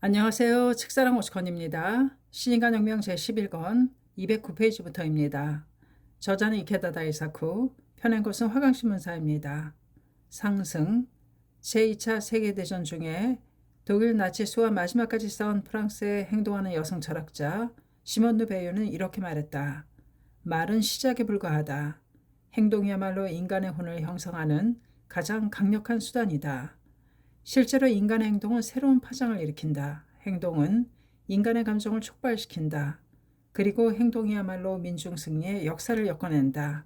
안녕하세요. 책사랑 오스건입니다. 신인간혁명 제11권 209페이지부터입니다. 저자는 이케다 다이사쿠, 펴낸 것은 화강신문사입니다. 상승, 제2차 세계대전 중에 독일 나치수와 마지막까지 싸운 프랑스에 행동하는 여성 철학자 시몬 르 베유는 이렇게 말했다. 말은 시작에 불과하다. 행동이야말로 인간의 혼을 형성하는 가장 강력한 수단이다. 실제로 인간의 행동은 새로운 파장을 일으킨다. 행동은 인간의 감정을 촉발시킨다. 그리고 행동이야말로 민중 승리의 역사를 엮어낸다.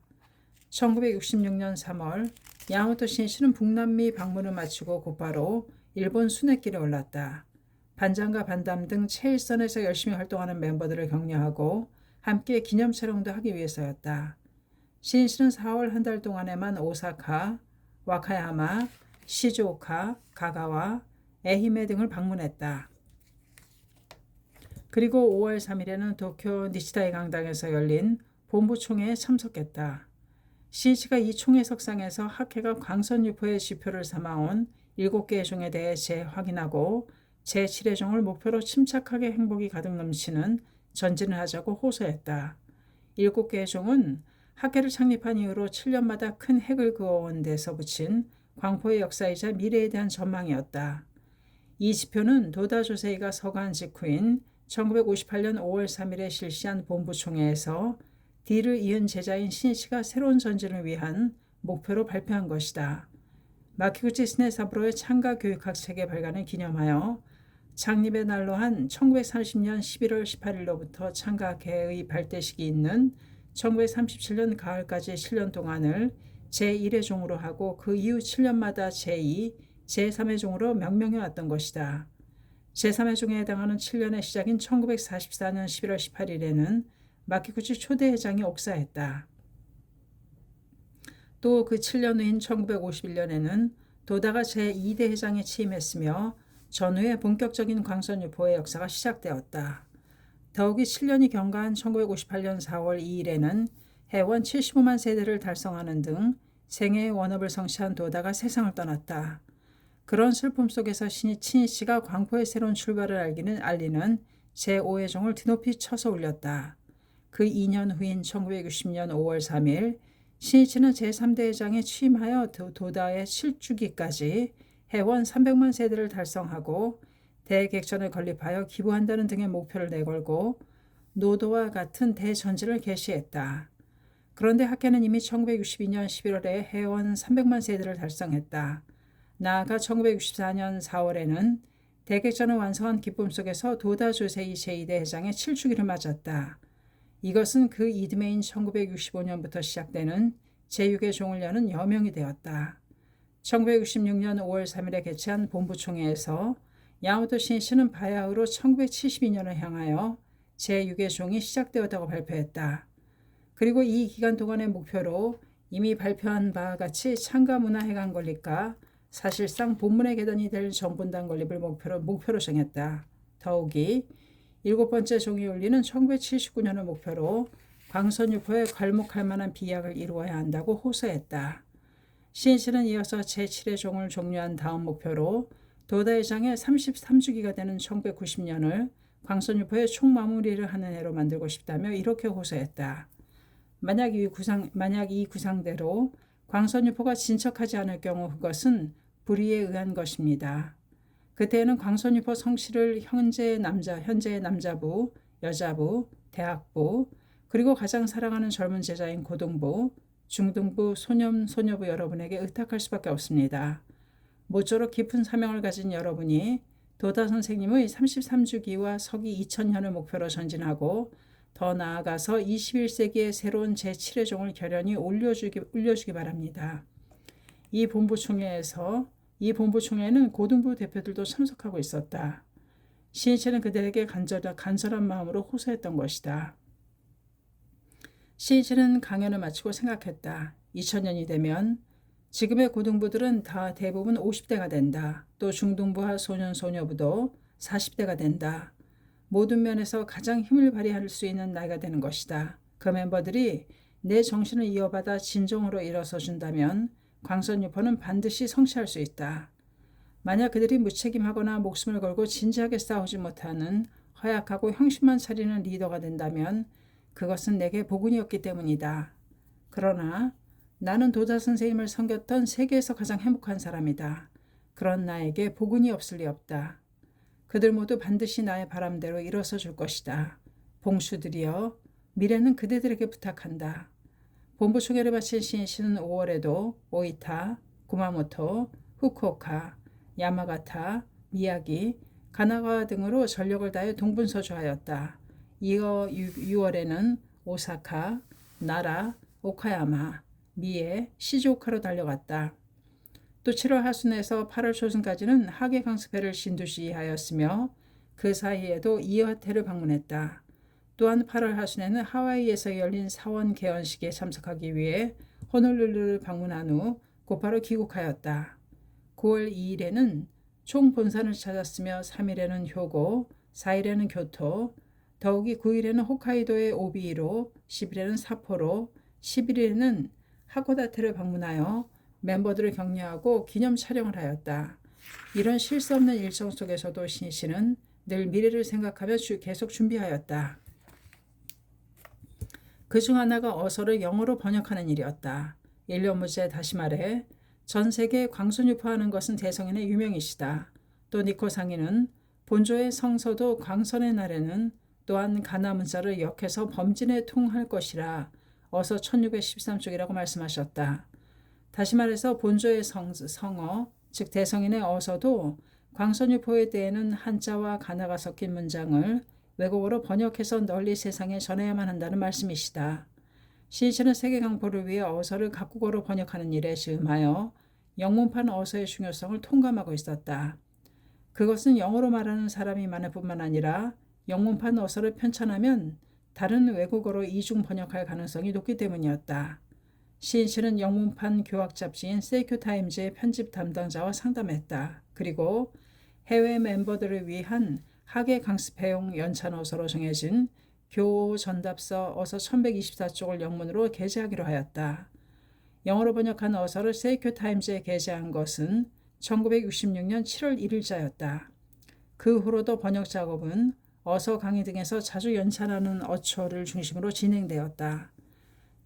1966년 3월 야마토 신시는 북남미 방문을 마치고 곧바로 일본 순회길에 올랐다. 반장과 반담 등 최일선에서 열심히 활동하는 멤버들을 격려하고 함께 기념 촬영도 하기 위해서였다. 신시는 4월 한 달 동안에만 오사카, 와카야마, 시즈오카, 가가와, 에히메 등을 방문했다. 그리고 5월 3일에는 도쿄 니시다이 강당에서 열린 본부총회에 참석했다. 신시가 이 총회석상에서 학회가 광선유포의 지표를 삼아온 7개의 종에 대해 재확인하고 제7의 종을 목표로 침착하게 행복이 가득 넘치는 전진을 하자고 호소했다. 7개의 종은 학회를 창립한 이후로 7년마다 큰 핵을 그어온 데서 붙인 광포의 역사이자 미래에 대한 전망이었다. 이 지표는 도다 조세이가 서거한 직후인 1958년 5월 3일에 실시한 본부총회에서 뒤를 이은 제자인 신시가 새로운 전진을 위한 목표로 발표한 것이다. 마키구치 스네사부로의 창가 교육학 체계 발간을 기념하여 창립의 날로 한 1940년 11월 18일로부터 창가계의 발대식이 있는 1937년 가을까지 7년 동안을 제1의 종으로 하고 그 이후 7년마다 제2, 제3의 종으로 명명해 왔던 것이다. 제3의 종에 해당하는 7년의 시작인 1944년 11월 18일에는 마키구치 초대 회장이 옥사했다. 또 그 7년 후인 1951년에는 도다가 제2대 회장에 취임했으며 전후에 본격적인 광선유포의 역사가 시작되었다. 더욱이 7년이 경과한 1958년 4월 2일에는 해원 75만 세대를 달성하는 등 생애의 원업을 성취한 도다가 세상을 떠났다. 그런 슬픔 속에서 신이치가 광포의 새로운 출발을 알리는 제5의 종을 드높이 쳐서 올렸다. 그 2년 후인 1960년 5월 3일 신이치는 제3대 회장에 취임하여 도다의 실주기까지 해원 300만 세대를 달성하고 대객전을 건립하여 기부한다는 등의 목표를 내걸고 노도와 같은 대전진을 개시했다. 그런데 학회는 이미 1962년 11월에 해원 300만 세대를 달성했다. 나아가 1964년 4월에는 대객전을 완성한 기쁨 속에서 도다 조세이 제2대 회장의 7주기를 맞았다. 이것은 그 이듬해인 1965년부터 시작되는 제6의 종을 여는 여명이 되었다. 1966년 5월 3일에 개최한 본부총회에서 야마토 신시는 바야흐로 1972년을 향하여 제6의 종이 시작되었다고 발표했다. 그리고 이 기간 동안의 목표로 이미 발표한 바와 같이 창가문화회관 건립과 사실상 본문의 계단이 될 전분단 건립을 목표로 정했다. 더욱이 7번째 종이 울리는 1979년을 목표로 광선유포에 괄목할 만한 비약을 이루어야 한다고 호소했다. 신시는 이어서 제7의 종을 종료한 다음 목표로 도다 회장의 33주기가 되는 1990년을 광선유포의 총마무리를 하는 해로 만들고 싶다며 이렇게 호소했다. 만약 이 구상대로 광선유포가 진척하지 않을 경우 그것은 불의에 의한 것입니다. 그때에는 광선유포 성씨를 현재의 남자부, 여자부, 대학부, 그리고 가장 사랑하는 젊은 제자인 고등부, 중등부, 소녀부 여러분에게 의탁할 수밖에 없습니다. 모쪼록 깊은 사명을 가진 여러분이 도다 선생님의 33주기와 서기 2000년을 목표로 전진하고 더 나아가서 21세기의 새로운 제7의 종을 결연히 올려주기 바랍니다. 이 본부총회에는 고등부 대표들도 참석하고 있었다. 신이치는 그들에게 간절한 마음으로 호소했던 것이다. 신이치는 강연을 마치고 생각했다. 2000년이 되면 지금의 고등부들은 다 대부분 50대가 된다. 또 중등부와 소년부도 40대가 된다. 모든 면에서 가장 힘을 발휘할 수 있는 나이가 되는 것이다. 그 멤버들이 내 정신을 이어받아 진정으로 일어서 준다면 광선유포는 반드시 성취할 수 있다. 만약 그들이 무책임하거나 목숨을 걸고 진지하게 싸우지 못하는 허약하고 형식만 차리는 리더가 된다면 그것은 내게 복운이었기 때문이다. 그러나 나는 도자 선생님을 섬겼던 세계에서 가장 행복한 사람이다. 그런 나에게 복운이 없을 리 없다. 그들 모두 반드시 나의 바람대로 일어서 줄 것이다. 봉수들이여, 미래는 그대들에게 부탁한다. 본부 총회를 마친 신씨는 5월에도 오이타, 구마모토, 후쿠오카, 야마가타, 미야기, 가나가와 등으로 전력을 다해 동분서주하였다. 이어 6월에는 오사카, 나라, 오카야마, 미에, 시즈오카로 달려갔다. 또 7월 하순에서 8월 초순까지는 하계 강습회를 신두시하였으며 그 사이에도 이와테를 방문했다. 또한 8월 하순에는 하와이에서 열린 사원 개원식에 참석하기 위해 호놀룰루를 방문한 후 곧바로 귀국하였다. 9월 2일에는 총 본산을 찾았으며 3일에는 효고, 4일에는 교토, 더욱이 9일에는 홋카이도의 오비로, 10일에는 사포로, 11일에는 하코다테를 방문하여 멤버들을 격려하고 기념 촬영을 하였다. 이런 쉴 수 없는 일정 속에서도 신씨는 늘 미래를 생각하며 계속 준비하였다. 그중 하나가 어서를 영어로 번역하는 일이었다. 일련무제 다시 말해 전 세계에 광선 유포하는 것은 대성인의 유명이시다. 또 니코 상인은 본조의 성서도 광선의 날에는 또한 가나 문자를 역해서 범진에 통할 것이라 어서 1613쪽이라고 말씀하셨다. 다시 말해서 본조의 성어, 즉 대성인의 어서도 광선 유포에 대해는 한자와 가나가 섞인 문장을 외국어로 번역해서 널리 세상에 전해야만 한다는 말씀이시다. 신씨는 세계 강포를 위해 어서를 각국어로 번역하는 일에 즈음하여 영문판 어서의 중요성을 통감하고 있었다. 그것은 영어로 말하는 사람이 많을 뿐만 아니라 영문판 어서를 편찬하면 다른 외국어로 이중 번역할 가능성이 높기 때문이었다. 신씨는 영문판 교학 잡지인 세이큐타임즈의 편집 담당자와 상담했다. 그리고 해외 멤버들을 위한 하계 강습회용 연찬 어서로 정해진 교호 전답서 어서 1124쪽을 영문으로 게재하기로 하였다. 영어로 번역한 어서를 세이큐타임즈에 게재한 것은 1966년 7월 1일자였다. 그 후로도 번역 작업은 어서 강의 등에서 자주 연찬하는 어초를 중심으로 진행되었다.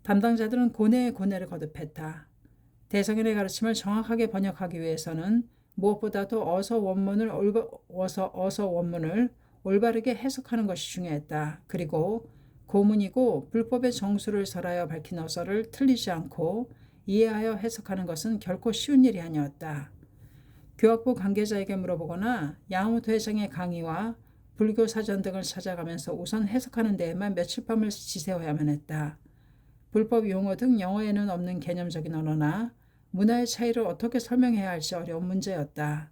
담당자들은 고뇌의 고뇌를 거듭했다. 대성인의 가르침을 정확하게 번역하기 위해서는 무엇보다도 어서 원문을 올바르게 해석하는 것이 중요했다. 그리고 고문이고 불법의 정수를 설하여 밝힌 어서를 틀리지 않고 이해하여 해석하는 것은 결코 쉬운 일이 아니었다. 교학부 관계자에게 물어보거나 야마모토 회장의 강의와 불교 사전 등을 찾아가면서 우선 해석하는 데에만 며칠 밤을 지새워야만 했다. 불법 용어 등 영어에는 없는 개념적인 언어나 문화의 차이를 어떻게 설명해야 할지 어려운 문제였다.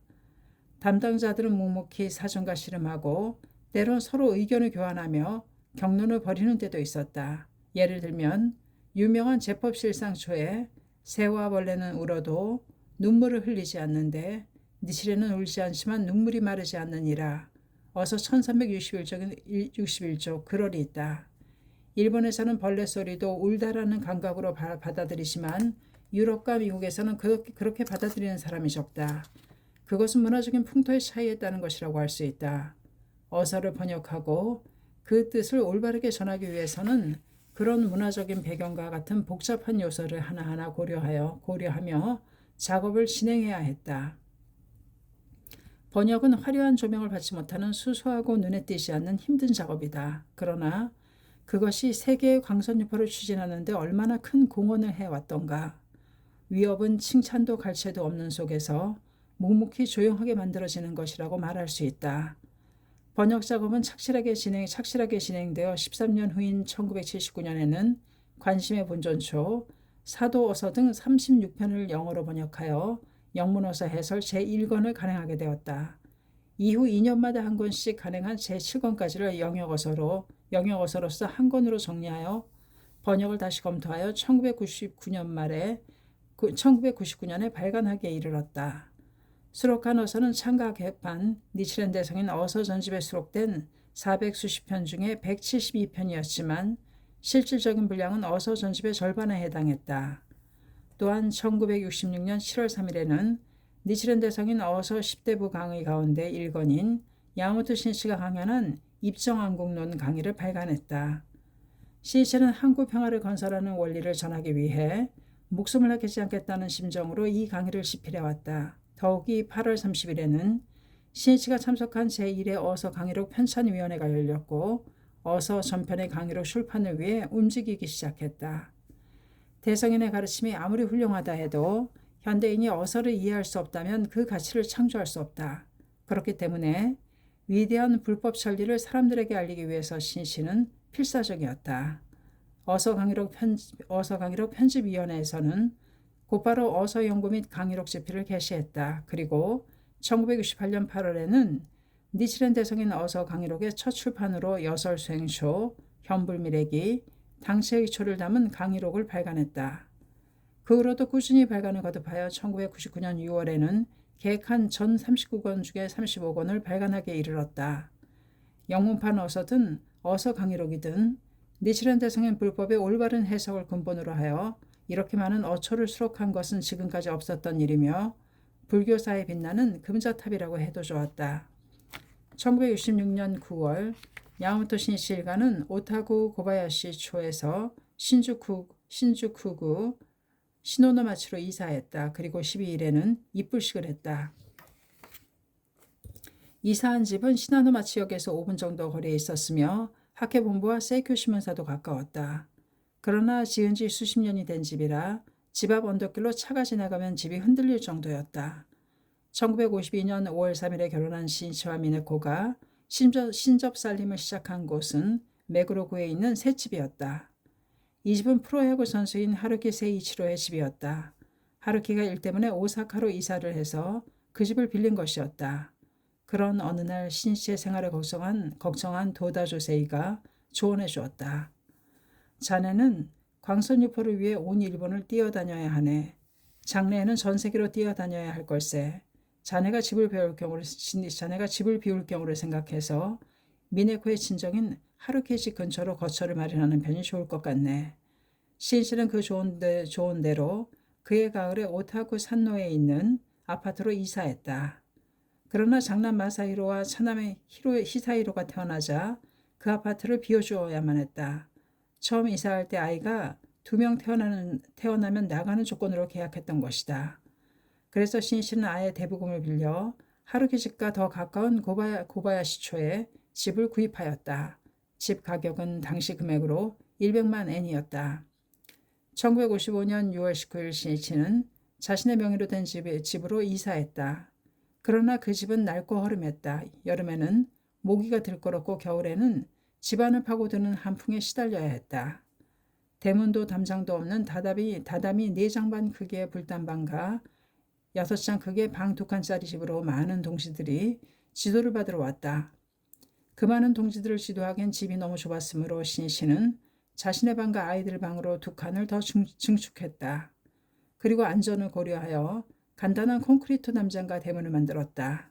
담당자들은 묵묵히 사정과 씨름하고 때론 서로 의견을 교환하며 격론을 벌이는 때도 있었다. 예를 들면 유명한 제법실상초에 새와 벌레는 울어도 눈물을 흘리지 않는데 니실에는 울지 않지만 눈물이 마르지 않느니라. 어서 1361쪽 그럴이 있다. 일본에서는 벌레 소리도 울다라는 감각으로 받아들이지만 유럽과 미국에서는 그렇게 받아들이는 사람이 적다. 그것은 문화적인 풍토의 차이에 따른 것이라고 할 수 있다. 어서를 번역하고 그 뜻을 올바르게 전하기 위해서는 그런 문화적인 배경과 같은 복잡한 요소를 하나하나 고려하며 작업을 진행해야 했다. 번역은 화려한 조명을 받지 못하는 수수하고 눈에 띄지 않는 힘든 작업이다. 그러나 그것이 세계의 광선 유포를 추진하는 데 얼마나 큰 공헌을 해왔던가. 위협은 칭찬도 갈채도 없는 속에서 묵묵히 조용하게 만들어지는 것이라고 말할 수 있다. 번역 작업은 착실하게 진행되어 13년 후인 1979년에는 관심의 본전초, 사도어서 등 36편을 영어로 번역하여 영문어서 해설 제1권을 간행하게 되었다. 이후 2년마다 한 권씩 간행한 제7권까지를 영역어서로서 한 권으로 정리하여 번역을 다시 검토하여 1999년에 발간하기에 이르렀다. 수록한 어서는 창가 개판, 니치렌 대성인 어서 전집에 수록된 400수십 편 중에 172편이었지만 실질적인 분량은 어서 전집의 절반에 해당했다. 또한 1966년 7월 3일에는 니치렌 대성인 어서 10대부 강의 가운데 일권인 야마모토 신이치가 강연한 입정왕국론 강의를 발간했다. 신이치는 한국 평화를 건설하는 원리를 전하기 위해 목숨을 아끼지 않겠다는 심정으로 이 강의를 시필해왔다. 더욱이 8월 30일에는 신이치가 참석한 제1회 어서 강의록 편찬위원회가 열렸고 어서 전편의 강의록 출판을 위해 움직이기 시작했다. 대성인의 가르침이 아무리 훌륭하다 해도 현대인이 어서를 이해할 수 없다면 그 가치를 창조할 수 없다. 그렇기 때문에 위대한 불법 천리를 사람들에게 알리기 위해서 신이치는 필사적이었다. 어서 강의록 편집위원회에서는 곧바로 어서 연구 및 강의록 집필을 개시했다. 그리고 1968년 8월에는 니치렌 대성인 어서 강의록의 첫 출판으로 여설수행쇼, 현불미래기, 당체의 초를 담은 강의록을 발간했다. 그 후로도 꾸준히 발간을 거듭하여 1999년 6월에는 계획한 전 39권 중에 35권을 발간하기에 이르렀다. 영문판 어서든 어서 강의록이든 니치렌 대성인 불법의 올바른 해석을 근본으로 하여 이렇게 많은 어초를 수록한 것은 지금까지 없었던 일이며 불교사에 빛나는 금자탑이라고 해도 좋았다. 1966년 9월 야마모토 신이치 일가는 오타구 고바야시 초에서 신주쿠구 시노노마치로 이사했다. 그리고 12일에는 입불식을 했다. 이사한 집은 시노노마치역에서 5분 정도 거리에 있었으며 학회 본부와 세이쿄 신문사도 가까웠다. 그러나 지은 지 수십 년이 된 집이라 집 앞 언덕길로 차가 지나가면 집이 흔들릴 정도였다. 1952년 5월 3일에 결혼한 신이치와 미네코가 신접 살림을 시작한 곳은 메구로구에 있는 셋집이었다. 이 집은 프로야구 선수인 하루키 세이치로의 집이었다. 하루키가 일 때문에 오사카로 이사를 해서 그 집을 빌린 것이었다. 그런 어느 날 신이치의 생활을 걱정한 도다조세이가 조언해 주었다. 자네는 광선유포를 위해 온 일본을 뛰어다녀야 하네. 장래에는 전 세계로 뛰어다녀야 할 걸세. 자네가 집을 비울 경우를 생각해서 미네코의 친정인 하루키 집 근처로 거처를 마련하는 편이 좋을 것 같네. 신이치는 그 좋은 대로 그해 가을에 오타쿠 산노에 있는 아파트로 이사했다. 그러나 장남 마사히로와 차남의 히사히로가 태어나자 그 아파트를 비워주어야만 했다. 처음 이사할 때 아이가 2명 태어나면 나가는 조건으로 계약했던 것이다. 그래서 신이치는 아예 대부금을 빌려 하루키 집과 더 가까운 고바야시초에 집을 구입하였다. 집 가격은 당시 금액으로 100만 엔이었다. 1955년 6월 19일 신이치는 자신의 명의로 된 집으로 이사했다. 그러나 그 집은 낡고 허름했다. 여름에는 모기가 들끓었고 겨울에는 집안을 파고드는 한풍에 시달려야 했다. 대문도 담장도 없는 다다미 4장 반 크기의 불단방과 6장 크기의 방 2칸짜리 집으로 많은 동지들이 지도를 받으러 왔다. 그 많은 동지들을 지도하기엔 집이 너무 좁았으므로 신이치는 자신의 방과 아이들 방으로 2칸을 더 증축했다. 그리고 안전을 고려하여 간단한 콘크리트 담장과 대문을 만들었다.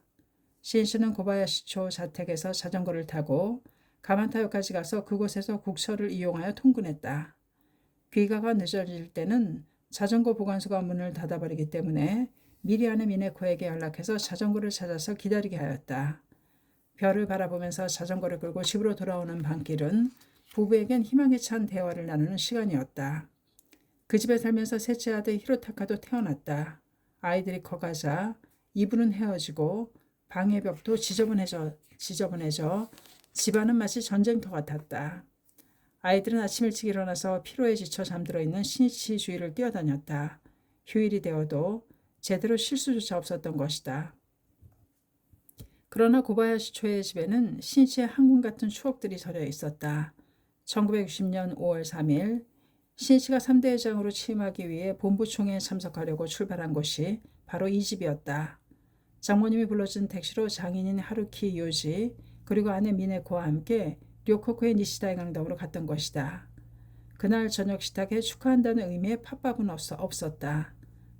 신이치는 고바야시초 자택에서 자전거를 타고 가만타요까지 가서 그곳에서 국철을 이용하여 통근했다. 귀가가 늦어질 때는 자전거 보관소가 문을 닫아버리기 때문에 미리 아내 미네코에게 연락해서 자전거를 찾아서 기다리게 하였다. 별을 바라보면서 자전거를 끌고 집으로 돌아오는 밤길은 부부에겐 희망에 찬 대화를 나누는 시간이었다. 그 집에 살면서 셋째 아들 히로타카도 태어났다. 아이들이 커가자 이불은 헤어지고 방의 벽도 지저분해져 집안은 마치 전쟁터 같았다. 아이들은 아침 일찍 일어나서 피로에 지쳐 잠들어 있는 신이치 주위를 뛰어다녔다. 휴일이 되어도 제대로 실수조차 없었던 것이다. 그러나 고바야시초의 집에는 신이치의 한군 같은 추억들이 서려 있었다. 1960년 5월 3일 신이치가 3대 회장으로 취임하기 위해 본부총회에 참석하려고 출발한 곳이 바로 이 집이었다. 장모님이 불러준 택시로 장인인 하루키 요지 그리고 아내 미네코와 함께 료코쿠의 니시다이 강당으로 갔던 것이다. 그날 저녁 식탁에 축하한다는 의미의 팥밥은 없었다.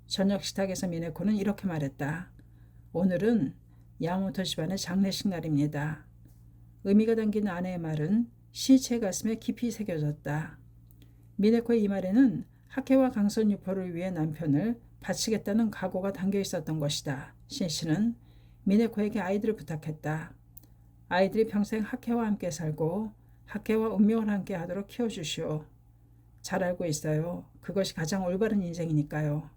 저녁 식탁에서 미네코는 이렇게 말했다. 오늘은 야마모토 집안의 장례식 날입니다. 의미가 담긴 아내의 말은 신이치의 가슴에 깊이 새겨졌다. 미네코의 이 말에는 학회와 강선유포를 위해 남편을 바치겠다는 각오가 담겨 있었던 것이다. 신씨는 미네코에게 아이들을 부탁했다. 아이들이 평생 학회와 함께 살고 학회와 운명을 함께 하도록 키워주시오. 잘 알고 있어요. 그것이 가장 올바른 인생이니까요.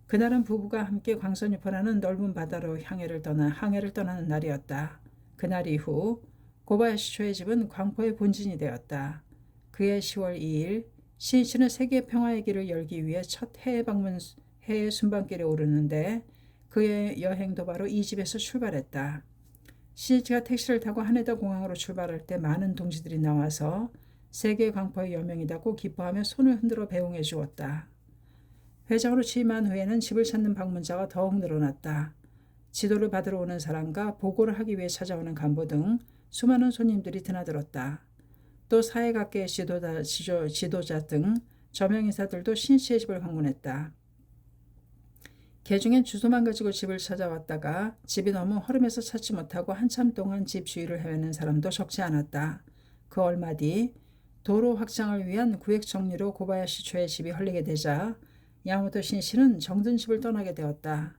그날은 부부가 함께 광선유포라는 넓은 바다로 항해를 떠나는 날이었다. 그날 이후 고바야시 초의 집은 광포의 본진이 되었다. 그해 10월 2일 신씨는 세계 평화의 길을 열기 위해 첫 해외 순방길에 오르는데 그의 여행도 바로 이 집에서 출발했다. 신씨가 택시를 타고 하네다 공항으로 출발할 때 많은 동지들이 나와서 세계 광포의 여명이다고 기뻐하며 손을 흔들어 배웅해 주었다. 회장으로 취임한 후에는 집을 찾는 방문자가 더욱 늘어났다. 지도를 받으러 오는 사람과 보고를 하기 위해 찾아오는 간부 등 수많은 손님들이 드나들었다. 또 사회각계의 지도자 등 저명인사들도 신씨의 집을 방문했다. 개중엔 주소만 가지고 집을 찾아왔다가 집이 너무 허름해서 찾지 못하고 한참 동안 집 주위를 헤매는 사람도 적지 않았다. 그 얼마 뒤 도로 확장을 위한 구획 정리로 고바야시 초의 집이 헐리게 되자 야마토 신씨는 정든 집을 떠나게 되었다.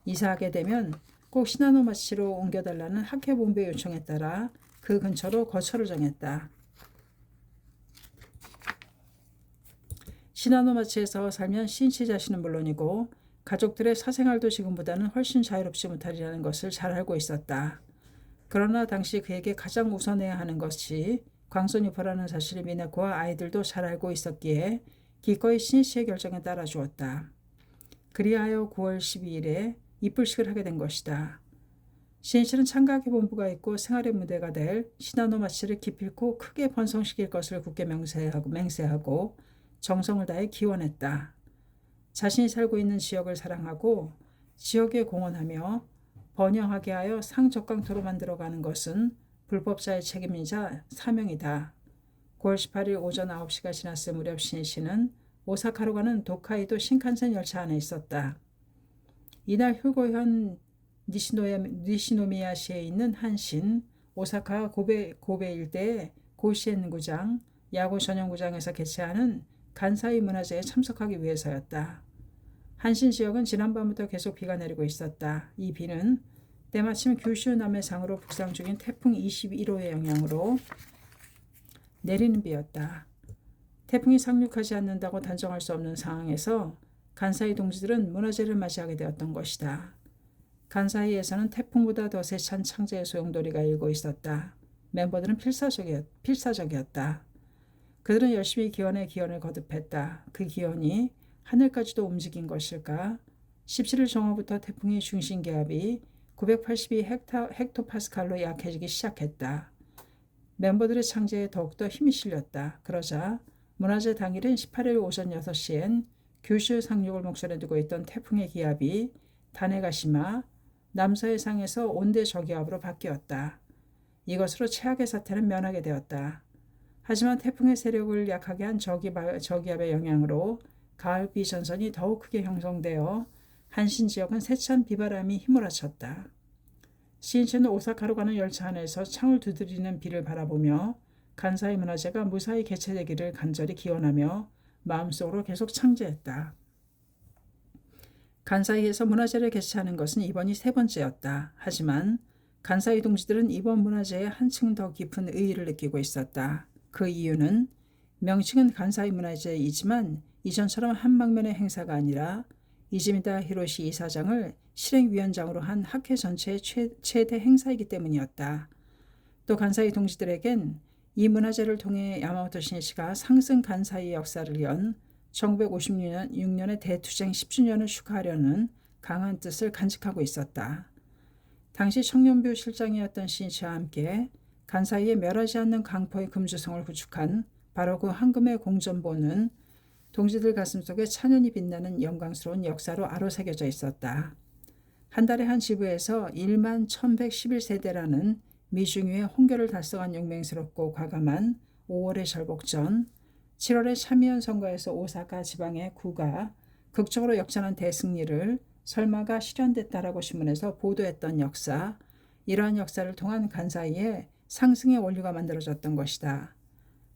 이사하게 되면 꼭 시나노마치로 옮겨달라는 학회 본부의 요청에 따라 그 근처로 거처를 정했다. 시나노마치에서 살면 신씨 자신은 물론이고 가족들의 사생활도 지금보다는 훨씬 자유롭지 못하리라는 것을 잘 알고 있었다. 그러나 당시 그에게 가장 우선해야 하는 것이 광선유포라는 사실을 미네코와 아이들도 잘 알고 있었기에 기꺼이 신씨의 결정에 따라 주었다. 그리하여 9월 12일에 입불식을 하게 된 것이다. 신씨는 창가학회 본부가 있고 생활의 무대가 될 시나노마치를 기필코 크게 번성시킬 것을 굳게 맹세하고 정성을 다해 기원했다. 자신이 살고 있는 지역을 사랑하고 지역에 공헌하며 번영하게 하여 상적강토로 만들어가는 것은 불법자의 책임이자 사명이다. 9월 18일 오전 9시가 지났을 무렵 신씨는 오사카로 가는 도카이도 신칸센 열차 안에 있었다. 이날 휴고현 니시노미야시에 있는 한신, 오사카 고베 일대의 고시엔구장, 야구 전용구장에서 개최하는 간사이 문화제에 참석하기 위해서였다. 한신 지역은 지난밤부터 계속 비가 내리고 있었다. 이 비는 때마침 규슈 남해상으로 북상 중인 태풍 21호의 영향으로 내리는 비였다. 태풍이 상륙하지 않는다고 단정할 수 없는 상황에서 간사이 동지들은 문화제를 맞이하게 되었던 것이다. 간사이에서는 태풍보다 더 세찬 창제의 소용돌이가 일고 있었다. 멤버들은 필사적이었다. 그들은 열심히 기원에 기원을 거듭했다. 그 기원이 하늘까지도 움직인 것일까? 17일 정오부터 태풍의 중심기압이 982 헥토파스칼로 약해지기 시작했다. 멤버들의 창제에 더욱더 힘이 실렸다. 그러자 문화제 당일인 18일 오전 6시엔 규슈 상륙을 목전에 두고 있던 태풍의 기압이 다네가시마, 남서해상에서 온대 저기압으로 바뀌었다. 이것으로 최악의 사태는 면하게 되었다. 하지만 태풍의 세력을 약하게 한 저기압의 영향으로 가을 비전선이 더욱 크게 형성되어 한신 지역은 세찬 비바람이 휘몰아쳤다. 신씨는 오사카로 가는 열차 안에서 창을 두드리는 비를 바라보며 간사이 문화제가 무사히 개최되기를 간절히 기원하며 마음속으로 계속 창제했다. 간사이에서 문화제를 개최하는 것은 이번이 세 번째였다. 하지만 간사이 동지들은 이번 문화제에 한층 더 깊은 의의를 느끼고 있었다. 그 이유는 명칭은 간사이 문화제이지만 이전처럼 한방면의 행사가 아니라 이즈미다 히로시 이사장을 실행위원장으로 한 학회 전체의 최대 행사이기 때문이었다. 또 간사이 동지들에겐 이 문화제를 통해 야마모토 신씨가 상승 간사이의 역사를 연 1956년의 대투쟁 10주년을 축하하려는 강한 뜻을 간직하고 있었다. 당시 청년부 실장이었던 신씨와 함께 간사이에 멸하지 않는 강포의 금주성을 구축한 바로 그 황금의 공전보는 동지들 가슴속에 찬연히 빛나는 영광스러운 역사로 아로새겨져 있었다. 한 달에 한 지부에서 1만 1111세대라는 미중유의 홍교를 달성한 용맹스럽고 과감한 5월의 절복전, 7월의 참의원 선거에서 오사카 지방의 구가 극적으로 역전한 대승리를 설마가 실현됐다라고 신문에서 보도했던 역사, 이러한 역사를 통한 간사이에 상승의 원리가 만들어졌던 것이다.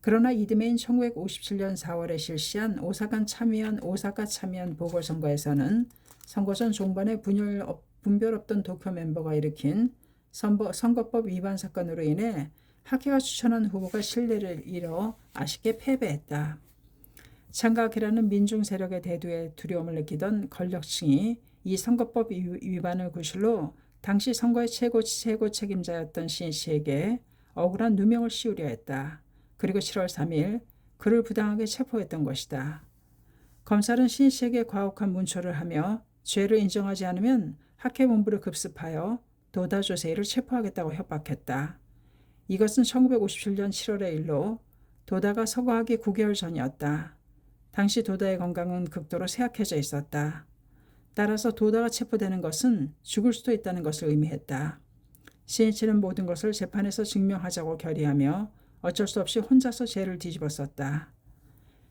그러나 이듬해인 1957년 4월에 실시한 오사카 참의원 보궐선거에서는 선거 전 종반에 분별 없던 도쿄 멤버가 일으킨 선거법 위반 사건으로 인해 학회가 추천한 후보가 신뢰를 잃어 아쉽게 패배했다. 창각이라는 민중 세력의 대두에 두려움을 느끼던 권력층이 이 선거법 위반을 구실로 당시 선거의 최고 책임자였던 신 씨에게 억울한 누명을 씌우려 했다. 그리고 7월 3일 그를 부당하게 체포했던 것이다. 검찰은 신 씨에게 과혹한 문초를 하며 죄를 인정하지 않으면 학회 본부를 급습하여 도다 조세이를 체포하겠다고 협박했다. 이것은 1957년 7월의 일로 도다가 서거하기 9개월 전이었다. 당시 도다의 건강은 극도로 쇠약해져 있었다. 따라서 도다가 체포되는 것은 죽을 수도 있다는 것을 의미했다. 신이치는 모든 것을 재판에서 증명하자고 결의하며 어쩔 수 없이 혼자서 죄를 뒤집었었다.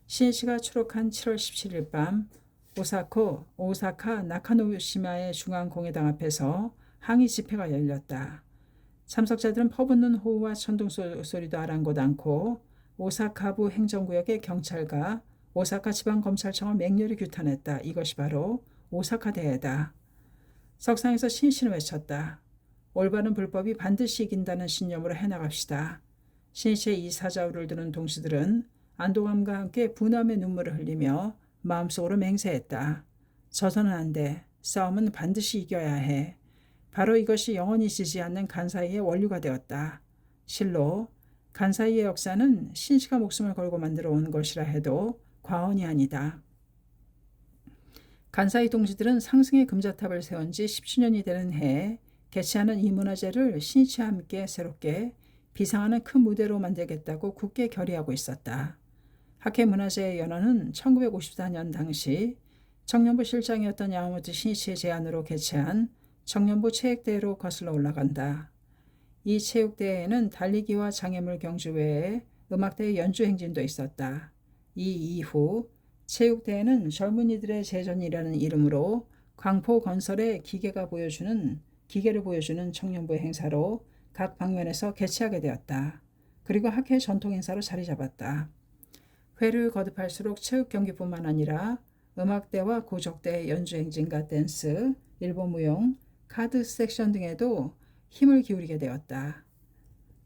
신이치가 추록한 7월 17일 밤 오사카 나카노시마의 중앙공회당 앞에서 항의 집회가 열렸다. 참석자들은 퍼붓는 호우와 천둥 소리도 아랑곳 않고 오사카부 행정구역의 경찰과 오사카 지방검찰청을 맹렬히 규탄했다. 이것이 바로 오사카 대회다. 석상에서 신씨는 외쳤다. 올바른 불법이 반드시 이긴다는 신념으로 해나갑시다. 신씨의 이 사자우를 들은 동시들은 안도감과 함께 분함의 눈물을 흘리며 마음속으로 맹세했다. 져서는 안 돼. 싸움은 반드시 이겨야 해. 바로 이것이 영원히 지지 않는 간사이의 원류가 되었다. 실로 간사이의 역사는 신씨가 목숨을 걸고 만들어 온 것이라 해도 과언이 아니다. 간사이 동지들은 상승의 금자탑을 세운 지 10주년이 되는 해에 개최하는 이 문화제를 신씨와 함께 새롭게 비상하는 큰 무대로 만들겠다고 굳게 결의하고 있었다. 학회 문화제의 연원은 1954년 당시 청년부 실장이었던 야마모토 신이치의 제안으로 개최한 청년부 체육대회로 거슬러 올라간다. 이 체육대회에는 달리기와 장애물 경주 외에 음악대회 연주 행진도 있었다. 이 이후 체육대회는 젊은이들의 재전이라는 이름으로 광포 건설의 기계를 보여주는 청년부 행사로 각 방면에서 개최하게 되었다. 그리고 학회 전통 행사로 자리 잡았다. 회를 거듭할수록 체육 경기뿐만 아니라 음악대와 고적대 연주 행진과 댄스, 일본 무용, 카드 섹션 등에도 힘을 기울이게 되었다.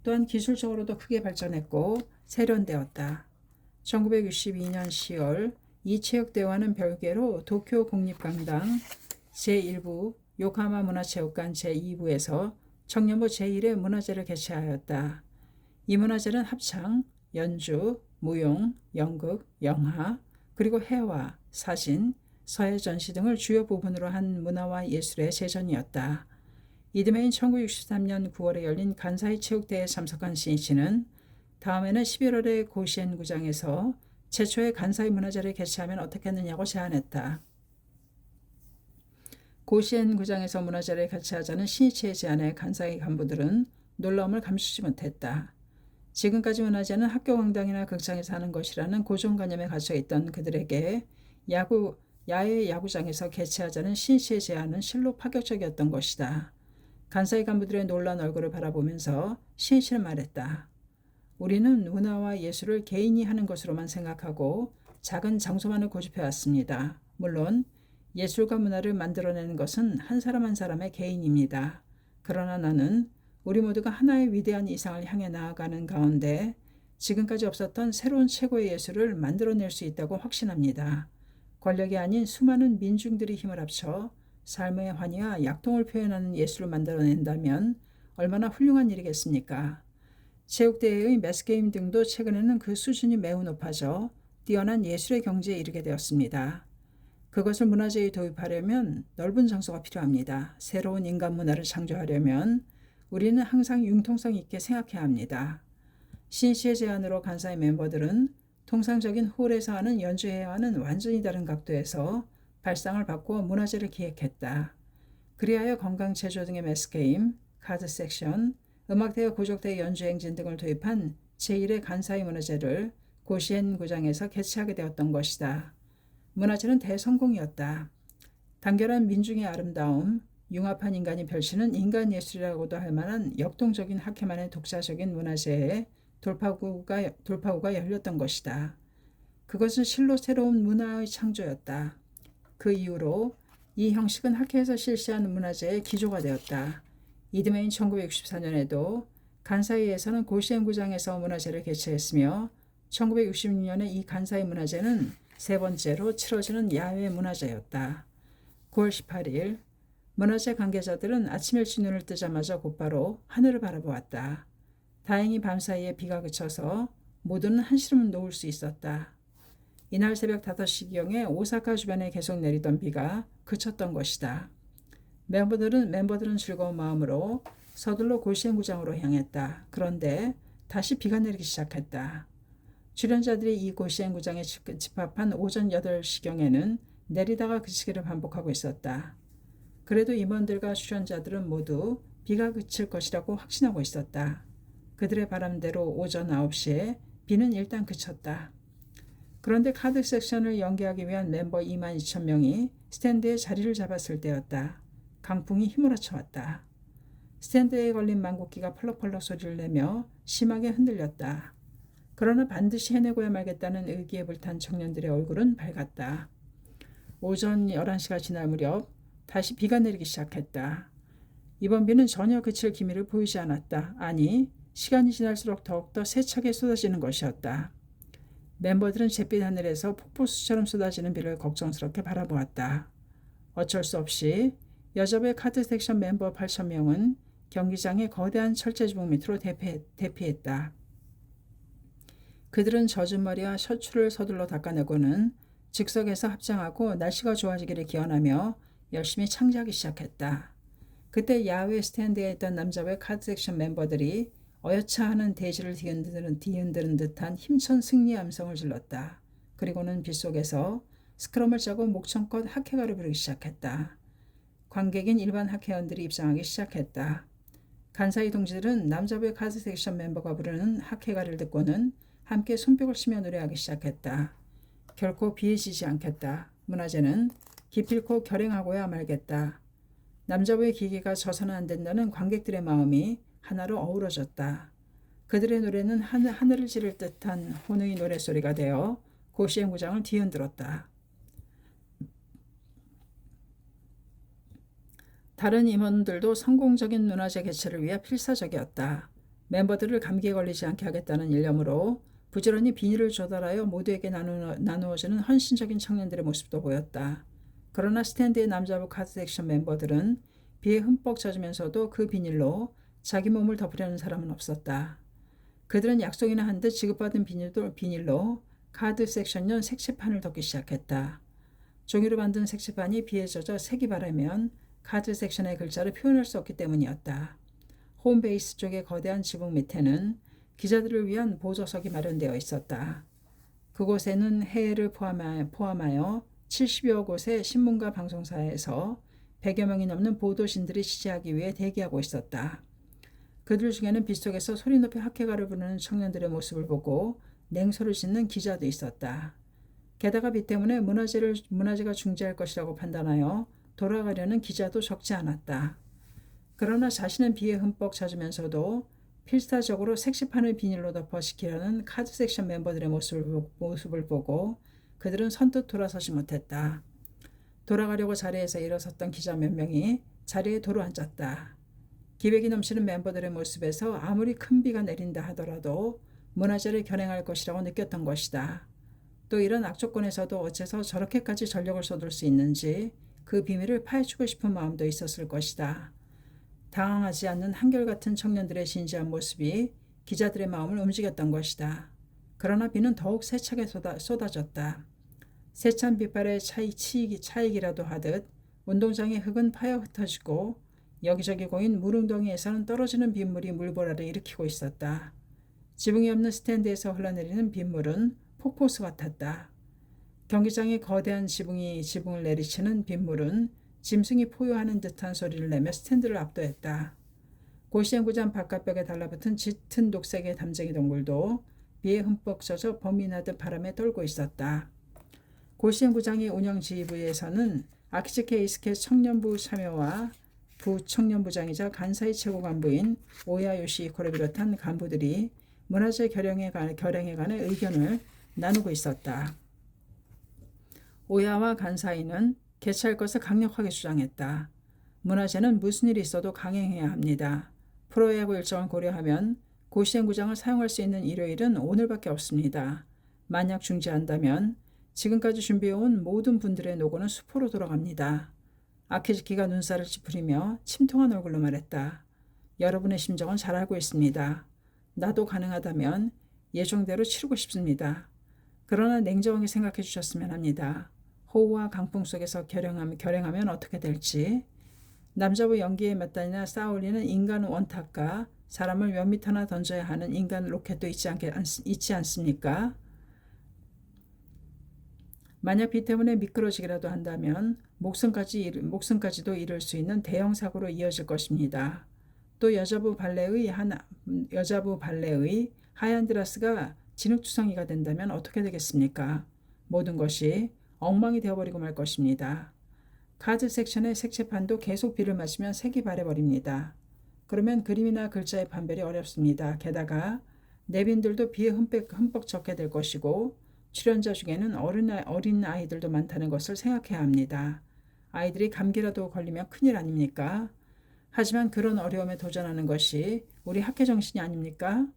또한 기술적으로도 크게 발전했고 세련되었다. 1962년 10월 이 체육대회와는 별개로 도쿄 국립강당 제1부 요코하마 문화체육관 제2부에서 청년부 제1회 문화제를 개최하였다. 이 문화제는 합창, 연주, 무용, 연극, 영화, 그리고 회화, 사진, 서예 전시 등을 주요 부분으로 한 문화와 예술의 제전이었다. 이듬해인 1963년 9월에 열린 간사이 체육대회에 참석한 신이치는 다음에는 11월에 고시엔 구장에서 최초의 간사이 문화제를 개최하면 어떻겠느냐고 제안했다. 고시엔 구장에서 문화제를 개최하자는 신이치의 제안에 간사이 간부들은 놀라움을 감추지 못했다. 지금까지 문화제는 학교 강당이나 극장에서 하는 것이라는 고정관념에 갇혀있던 그들에게 야외 야구장에서 개최하자는 신이치의 제안은 실로 파격적이었던 것이다. 간사이 간부들의 놀란 얼굴을 바라보면서 신이치는 말했다. 우리는 문화와 예술을 개인이 하는 것으로만 생각하고 작은 장소만을 고집해왔습니다. 물론 예술과 문화를 만들어내는 것은 한 사람 한 사람의 개인입니다. 그러나 나는 우리 모두가 하나의 위대한 이상을 향해 나아가는 가운데 지금까지 없었던 새로운 최고의 예술을 만들어낼 수 있다고 확신합니다. 권력이 아닌 수많은 민중들이 힘을 합쳐 삶의 환희와 약통을 표현하는 예술을 만들어낸다면 얼마나 훌륭한 일이겠습니까? 체육대회의 매스게임 등도 최근에는 그 수준이 매우 높아져 뛰어난 예술의 경지에 이르게 되었습니다. 그것을 문화제에 도입하려면 넓은 장소가 필요합니다. 새로운 인간 문화를 창조하려면 우리는 항상 융통성 있게 생각해야 합니다. 신씨의 제안으로 간사의 멤버들은 통상적인 홀에서 하는 연주회와는 완전히 다른 각도에서 발상을 바꾸어 문화제를 기획했다. 그리하여 건강체조 등의 매스게임, 카드 섹션, 음악대회 고적대 연주행진 등을 도입한 제1회 간사이 문화제를 고시엔 구장에서 개최하게 되었던 것이다. 문화제는 대성공이었다. 단결한 민중의 아름다움, 융합한 인간이 펼치는 인간예술이라고도 할 만한 역동적인 학회만의 독자적인 문화제에 돌파구가 열렸던 것이다. 그것은 실로 새로운 문화의 창조였다. 그 이후로 이 형식은 학회에서 실시한 문화재의 기조가 되었다. 이듬해인 1964년에도 간사이에서는 고시행구장에서 문화제를 개최했으며 1966년에 이 간사이 문화제는 세 번째로 치러지는 야외 문화제였다. 9월 18일 문화제 관계자들은 아침 일찍 눈을 뜨자마자 곧바로 하늘을 바라보았다. 다행히 밤사이에 비가 그쳐서 모두는 한시름 놓을 수 있었다. 이날 새벽 5시경에 오사카 주변에 계속 내리던 비가 그쳤던 것이다. 멤버들은 즐거운 마음으로 서둘러 고시행구장으로 향했다. 그런데 다시 비가 내리기 시작했다. 출연자들이 이 고시행구장에 집합한 오전 8시경에는 내리다가 그치기를 반복하고 있었다. 그래도 임원들과 출연자들은 모두 비가 그칠 것이라고 확신하고 있었다. 그들의 바람대로 오전 9시에 비는 일단 그쳤다. 그런데 카드 섹션을 연기하기 위한 멤버 22,000명이 스탠드에 자리를 잡았을 때였다. 강풍이 휘몰아쳐 왔다. 스탠드에 걸린 망국기가 펄럭펄럭 소리를 내며 심하게 흔들렸다. 그러나 반드시 해내고야 말겠다는 의기에 불탄 청년들의 얼굴은 밝았다. 오전 11시가 지날 무렵 다시 비가 내리기 시작했다. 이번 비는 전혀 그칠 기미를 보이지 않았다. 아니, 시간이 지날수록 더욱더 세차게 쏟아지는 것이었다. 멤버들은 잿빛 하늘에서 폭포수처럼 쏟아지는 비를 걱정스럽게 바라보았다. 어쩔 수 없이 여자부의 카드 섹션 멤버 8,000명은 경기장의 거대한 철제 지붕 밑으로 대피했다. 그들은 젖은 머리와 셔츠를 서둘러 닦아내고는 즉석에서 합장하고 날씨가 좋아지기를 기원하며 열심히 창작하기 시작했다. 그때 야외 스탠드에 있던 남자부의 카드 섹션 멤버들이 어여차하는 대지를 뒤흔드는 듯한 힘찬 승리 함성을 질렀다. 그리고는 빗속에서 스크럼을 짜고 목청껏 학회가를 부르기 시작했다. 관객인 일반 학회원들이 입장하기 시작했다. 간사이 동지들은 남자부의 카드 섹션 멤버가 부르는 학회가를 듣고는 함께 손뼉을 치며 노래하기 시작했다. 결코 비에 지지 않겠다. 문화제는 기필코 결행하고야 말겠다. 남자부의 기계가 져서는 안 된다는 관객들의 마음이 하나로 어우러졌다. 그들의 노래는 하늘을 찌를 듯한 혼의 노랫소리가 되어 고시행구장을 뒤흔들었다. 다른 임원들도 성공적인 문화제 개최를 위해 필사적이었다. 멤버들을 감기에 걸리지 않게 하겠다는 일념으로 부지런히 비닐을 조달하여 모두에게 나누어주는 헌신적인 청년들의 모습도 보였다. 그러나 스탠드의 남자부 카드 섹션 멤버들은 비에 흠뻑 젖으면서도 그 비닐로 자기 몸을 덮으려는 사람은 없었다. 그들은 약속이나 한 듯 지급받은 비닐로 카드 섹션용 색칠판을 덮기 시작했다. 종이로 만든 색칠판이 비에 젖어 색이 바르면 카드 섹션의 글자를 표현할 수 없기 때문이었다. 홈베이스 쪽의 거대한 지붕 밑에는 기자들을 위한 보조석이 마련되어 있었다. 그곳에는 해외를 포함하여 70여 곳의 신문과 방송사에서 100여 명이 넘는 보도진들이 취재하기 위해 대기하고 있었다. 그들 중에는 빗속에서 소리 높이 학회가를 부르는 청년들의 모습을 보고 냉소를 짓는 기자도 있었다. 게다가 비 때문에 문화제가 중지할 것이라고 판단하여 돌아가려는 기자도 적지 않았다. 그러나 자신은 비에 흠뻑 젖으면서도 필사적으로 색칠판을 비닐로 덮어 지키려는 카드 섹션 멤버들의 모습을 보고 그들은 선뜻 돌아서지 못했다. 돌아가려고 자리에서 일어섰던 기자 몇 명이 자리에 도로 앉았다. 기백이 넘치는 멤버들의 모습에서 아무리 큰 비가 내린다 하더라도 문화제를 결행할 것이라고 느꼈던 것이다. 또 이런 악조건에서도 어째서 저렇게까지 전력을 쏟을 수 있는지 그 비밀을 파헤치고 싶은 마음도 있었을 것이다. 당황하지 않는 한결같은 청년들의 진지한 모습이 기자들의 마음을 움직였던 것이다. 그러나 비는 더욱 세차게 쏟아졌다. 세찬 빗발의 차익이라도 하듯 운동장의 흙은 파여 흩어지고 여기저기 고인 물웅덩이에서는 떨어지는 빗물이 물보라를 일으키고 있었다. 지붕이 없는 스탠드에서 흘러내리는 빗물은 폭포수 같았다. 경기장의 거대한 지붕을 내리치는 빗물은 짐승이 포효하는 듯한 소리를 내며 스탠드를 압도했다. 고시행구장 바깥벽에 달라붙은 짙은 녹색의 담쟁이 동굴도 비에 흠뻑 젖어 범이 나듯 바람에 떨고 있었다. 고시행구장의 운영지휘부에서는 아키즈 케이스케 청년부 참여와 부청년부장이자 간사이 최고 간부인 오야 요시히코를 비롯한 간부들이 문화재 결행에 관해 의견을 나누고 있었다. 오야와 간사이는 개최할 것을 강력하게 주장했다. 문화재는 무슨 일이 있어도 강행해야 합니다. 프로야구 일정을 고려하면 고시행구장을 사용할 수 있는 일요일은 오늘밖에 없습니다. 만약 중지한다면 지금까지 준비해온 모든 분들의 노고는 수포로 돌아갑니다. 아키즈키가 눈살을 찌푸리며 침통한 얼굴로 말했다. 여러분의 심정은 잘 알고 있습니다. 나도 가능하다면 예정대로 치르고 싶습니다. 그러나 냉정하게 생각해 주셨으면 합니다. 호우와 강풍 속에서 결행하면 어떻게 될지. 남자부 연기에 몇 단이나 쌓아올리는 인간 원탑과 사람을 몇 미터나 던져야 하는 인간 로켓도 있지 않습니까? 만약 비 때문에 미끄러지기라도 한다면 목숨까지도 잃을 수 있는 대형 사고로 이어질 것입니다. 또 여자부 발레의 하얀드라스가 진흙투성이가 된다면 어떻게 되겠습니까? 모든 것이 엉망이 되어버리고 말 것입니다. 카드 섹션의 색채판도 계속 비를 맞으면 색이 바래버립니다. 그러면 그림이나 글자의 판별이 어렵습니다. 게다가 내빈들도 비에 흠뻑 젖게 될 것이고 출연자 중에는 어린 아이들도 많다는 것을 생각해야 합니다. 아이들이 감기라도 걸리면 큰일 아닙니까? 하지만 그런 어려움에 도전하는 것이 우리 학회 정신이 아닙니까?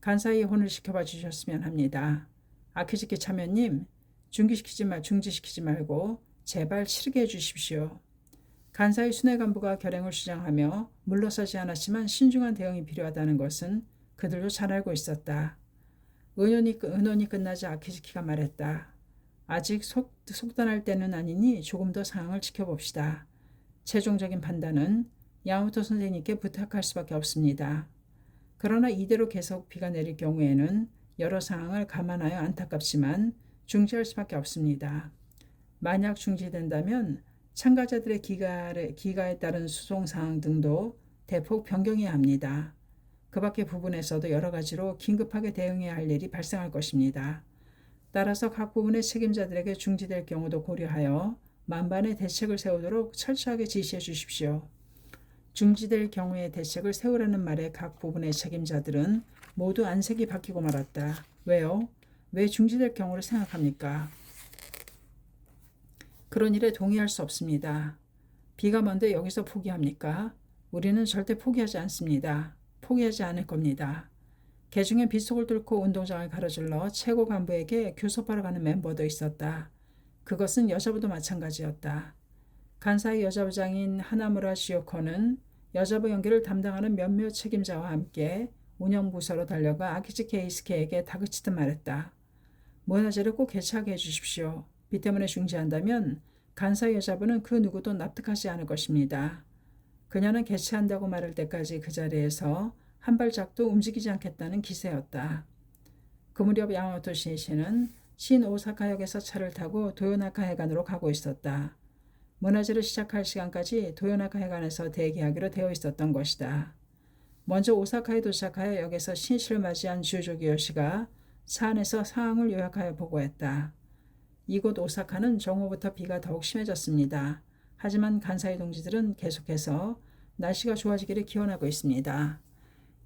간사히 혼을 시켜봐 주셨으면 합니다. 아키즈키 참여님, 중지시키지 말고 제발 치르게 해주십시오. 간사의 순회 간부가 결행을 주장하며 물러서지 않았지만 신중한 대응이 필요하다는 것은 그들도 잘 알고 있었다. 의논이 끝나자 아키즈키가 말했다. 아직 속단할 때는 아니니 조금 더 상황을 지켜봅시다. 최종적인 판단은 야마모토 선생님께 부탁할 수밖에 없습니다. 그러나 이대로 계속 비가 내릴 경우에는 여러 상황을 감안하여 안타깝지만 중지할 수밖에 없습니다. 만약 중지된다면 참가자들의 기가에 따른 수송사항 등도 대폭 변경해야 합니다. 그 밖의 부분에서도 여러 가지로 긴급하게 대응해야 할 일이 발생할 것입니다. 따라서 각 부분의 책임자들에게 중지될 경우도 고려하여 만반의 대책을 세우도록 철저하게 지시해 주십시오. 중지될 경우의 대책을 세우라는 말에 각 부분의 책임자들은 모두 안색이 바뀌고 말았다. 왜요? 왜 중지될 경우를 생각합니까? 그런 일에 동의할 수 없습니다. 비가 먼데 여기서 포기합니까? 우리는 절대 포기하지 않습니다. 포기하지 않을 겁니다. 개중에 빗속을 뚫고 운동장을 가로질러 최고 간부에게 교섭하러 가는 멤버도 있었다. 그것은 여자부도 마찬가지였다. 간사의 여자부장인 하나무라 시오코는 여자부 연기를 담당하는 몇몇 책임자와 함께 운영부서로 달려가 아키즈키 에이스케에게 다그치듯 말했다. 문화재를 꼭 개최하게 해주십시오. 비 때문에 중지한다면 간사 여자부는 그 누구도 납득하지 않을 것입니다. 그녀는 개최한다고 말할 때까지 그 자리에서 한 발짝도 움직이지 않겠다는 기세였다. 그 무렵 야마모토 시인시는 신오사카역에서 차를 타고 도요나카 해관으로 가고 있었다. 문화제를 시작할 시간까지 도요나카 해관에서 대기하기로 되어 있었던 것이다. 먼저 오사카에 도착하여 역에서 신시를 맞이한 주조 기요시가 차 안에서 상황을 요약하여 보고했다. 이곳 오사카는 정오부터 비가 더욱 심해졌습니다. 하지만 간사이 동지들은 계속해서 날씨가 좋아지기를 기원하고 있습니다.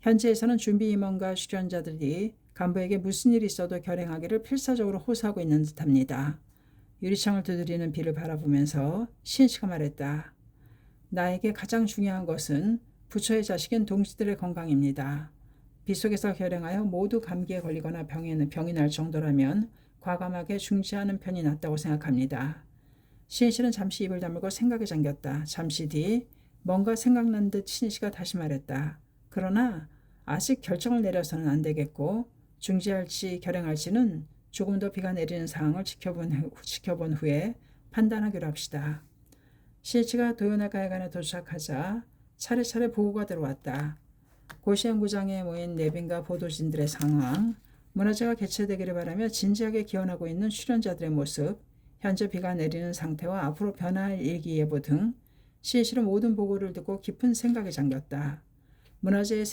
현지에서는 준비 임원과 출연자들이 간부에게 무슨 일이 있어도 결행하기를 필사적으로 호소하고 있는 듯합니다. 유리창을 두드리는 비를 바라보면서 신씨가 말했다. 나에게 가장 중요한 것은 부처의 자식인 동지들의 건강입니다. 비 속에서 결행하여 모두 감기에 걸리거나 병이 날 정도라면 과감하게 중지하는 편이 낫다고 생각합니다. 신씨는 잠시 입을 다물고 생각에 잠겼다. 잠시 뒤 뭔가 생각난 듯 신씨가 다시 말했다. 그러나 아직 결정을 내려서는 안 되겠고 중지할지 결행할지는 조금 더 비가 내리는 상황을 지켜본 후에 판단하기로 합시다. 신씨가 도요나카 해관에 도착하자 차례차례 보고가 들어왔다. 고시행구장에 모인 내빈과 보도진들의 상황, 문화제가 개최되기를 바라며 진지하게 기원하고 있는 출연자들의 모습, 현재 비가 내리는 상태와 앞으로 변화할 일기예보 등 신씨는 모든 보고를 듣고 깊은 생각에 잠겼다. 문화제의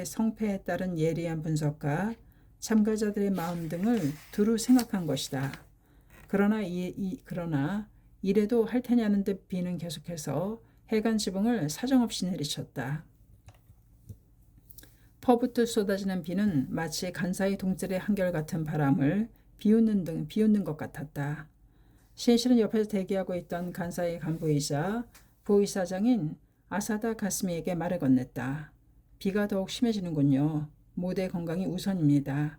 성패에 따른 예리한 분석과 참가자들의 마음 등을 두루 생각한 것이다. 그러나 이래도 할 테냐는 듯 비는 계속해서 해관 지붕을 사정없이 내리쳤다. 퍼붓듯 쏟아지는 비는 마치 간사이 동들의 한결같은 바람을 비웃는 것 같았다. 시인실은 옆에서 대기하고 있던 간사이 간부이자 부의사장인 아사다 가스미에게 말을 건넸다. 비가 더욱 심해지는군요. 모두의 건강이 우선입니다.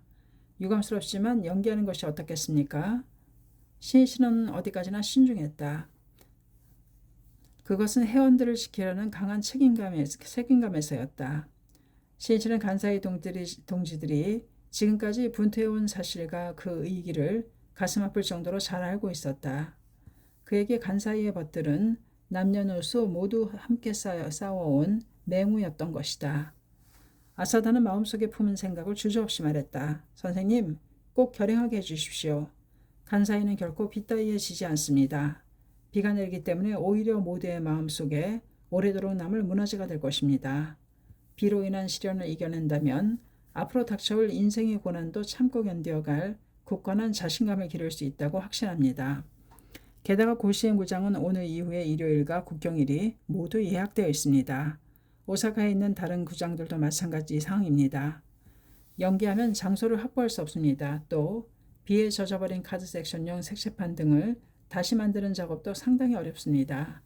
유감스럽지만 연기하는 것이 어떻겠습니까? 시인실은 어디까지나 신중했다. 그것은 회원들을 지키려는 강한 책임감에서였다. 시인실은 간사이 동지들이 지금까지 분투해온 사실과 그 의기를 가슴 아플 정도로 잘 알고 있었다. 그에게 간사이의 벗들은 남녀노소 모두 함께 싸워온 맹우였던 것이다. 아사다는 마음속에 품은 생각을 주저없이 말했다. 선생님, 꼭 결행하게 해주십시오. 간사이는 결코 비 따위에 지지 않습니다. 비가 내리기 때문에 오히려 모두의 마음속에 오래도록 남을 문화재가 될 것입니다. 비로 인한 시련을 이겨낸다면 앞으로 닥쳐올 인생의 고난도 참고 견뎌갈 굳건한 자신감을 기를 수 있다고 확신합니다. 게다가 고시행구장은 오늘 이후에 일요일과 국경일이 모두 예약되어 있습니다. 오사카에 있는 다른 구장들도 마찬가지 상황입니다. 연기하면 장소를 확보할 수 없습니다. 또 비에 젖어버린 카드 섹션용 색채판 등을 다시 만드는 작업도 상당히 어렵습니다.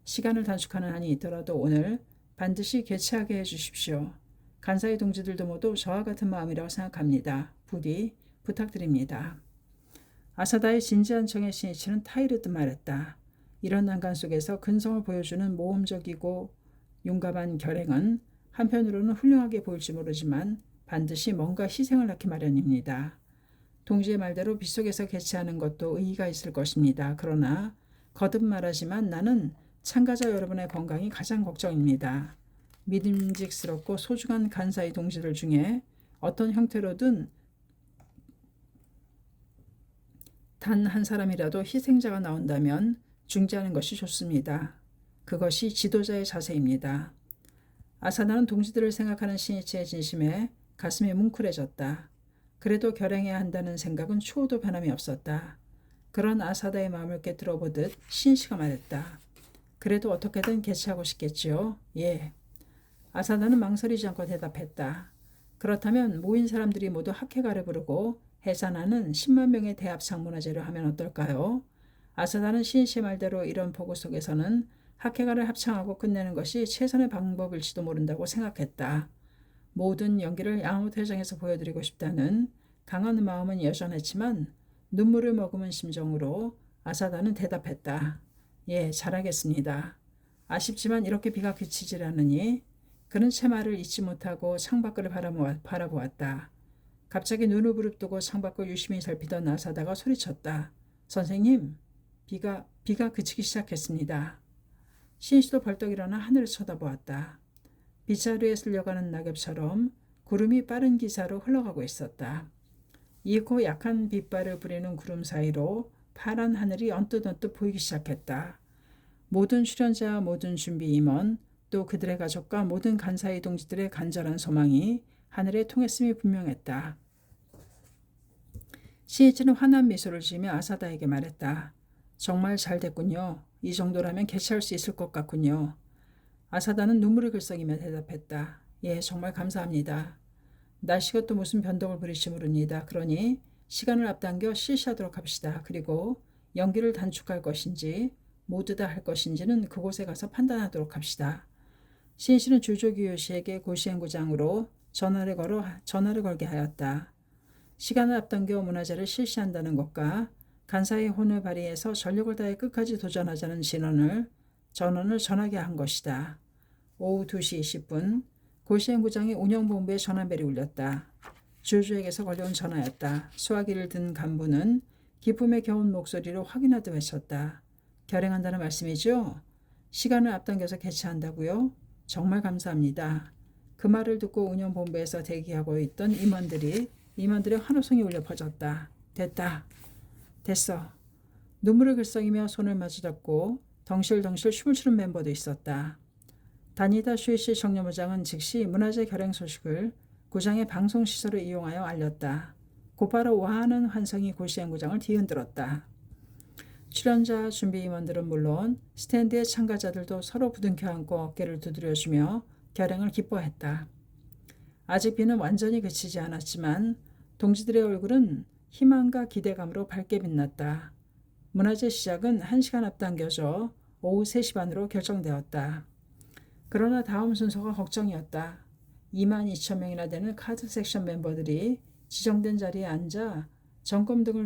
시간을 단축하는 한이 있더라도 오늘 반드시 개최하게 해주십시오. 간사이 동지들도 모두 저와 같은 마음이라고 생각합니다. 부디 부탁드립니다. 아사다의 진지한 청의 신이치는 타이르듯 말했다. 이런 난간 속에서 근성을 보여주는 모험적이고 용감한 결행은 한편으로는 훌륭하게 보일지 모르지만 반드시 뭔가 희생을 낳기 마련입니다. 동지의 말대로 빗속에서 개최하는 것도 의의가 있을 것입니다. 그러나 거듭 말하지만 나는 참가자 여러분의 건강이 가장 걱정입니다. 믿음직스럽고 소중한 간사이 동지들 중에 어떤 형태로든 단 한 사람이라도 희생자가 나온다면 중지하는 것이 좋습니다. 그것이 지도자의 자세입니다. 아사나는 동지들을 생각하는 신이치의 진심에 가슴이 뭉클해졌다. 그래도 결행해야 한다는 생각은 초도 변함이 없었다. 그런 아사다의 마음을 깨뜨려 보듯 신씨가 말했다. 그래도 어떻게든 개최하고 싶겠지요. 예. 아사다는 망설이지 않고 대답했다. 그렇다면 모인 사람들이 모두 학회가를 부르고 해산하는 10만 명의 대합 상문화제를 하면 어떨까요? 아사다는 신씨의 말대로 이런 보고 속에서는 학회가를 합창하고 끝내는 것이 최선의 방법일지도 모른다고 생각했다. 모든 연기를 양호 회장에서 보여드리고 싶다는 강한 마음은 여전했지만 눈물을 머금은 심정으로 아사다는 대답했다. 예, 잘하겠습니다. 아쉽지만 이렇게 비가 그치질 않으니 그는 채 말을 잊지 못하고 창밖을 바라보았다. 갑자기 눈을 부릅뜨고 창밖을 유심히 살피던 아사다가 소리쳤다. 선생님, 비가 그치기 시작했습니다. 신씨도 벌떡 일어나 하늘을 쳐다보았다. 빗자루에 쓸려가는 낙엽처럼 구름이 빠른 기사로 흘러가고 있었다. 이윽고 약한 빗발을 부리는 구름 사이로 파란 하늘이 언뜻 보이기 시작했다. 모든 출연자, 모든 준비 임원, 또 그들의 가족과 모든 간사이 동지들의 간절한 소망이 하늘에 통했음이 분명했다. 신이치는 환한 미소를 지으며 아사다에게 말했다. 정말 잘 됐군요. 이 정도라면 개최할 수 있을 것 같군요. 아사다는 눈물을 글썽이며 대답했다. 예, 정말 감사합니다. 날씨가 또 무슨 변동을 부릴지 모릅니다. 그러니 시간을 앞당겨 실시하도록 합시다. 그리고 연기를 단축할 것인지 모두 다 할 것인지는 그곳에 가서 판단하도록 합시다. 신씨는 주조기요 씨에게 고시행구장으로 전화를 걸게 하였다. 시간을 앞당겨 문화제를 실시한다는 것과 간사의 혼을 발휘해서 전력을 다해 끝까지 도전하자는 전원을 전하게 한 것이다. 오후 2시 20분 고시행구장의 운영본부에 전화벨이 울렸다. 주주에게서 걸려온 전화였다. 수화기를 든 간부는 기쁨에 겨운 목소리로 확인하듯 외쳤다. 결행한다는 말씀이죠? 시간을 앞당겨서 개최한다고요? 정말 감사합니다. 그 말을 듣고 운영본부에서 대기하고 있던 임원들의 환호성이 울려 퍼졌다. 됐다. 됐어. 눈물을 글썽이며 손을 마주잡고 덩실덩실 춤을 추는 멤버도 있었다. 다니다 슈이시 정려무장은 즉시 문화재 결행 소식을 구장의 방송시설을 이용하여 알렸다. 곧바로 와하는 환성이 고시행구장을 뒤흔들었다. 출연자 준비 임원들은 물론 스탠드의 참가자들도 서로 부둥켜 안고 어깨를 두드려주며 결행을 기뻐했다. 아직 비는 완전히 그치지 않았지만 동지들의 얼굴은 희망과 기대감으로 밝게 빛났다. 문화제 시작은 1시간 앞당겨져 오후 3시 반으로 결정되었다. 그러나 다음 순서가 걱정이었다. 22,000명이나 되는 카드 섹션 멤버들이 지정된 자리에 앉아 점검 등의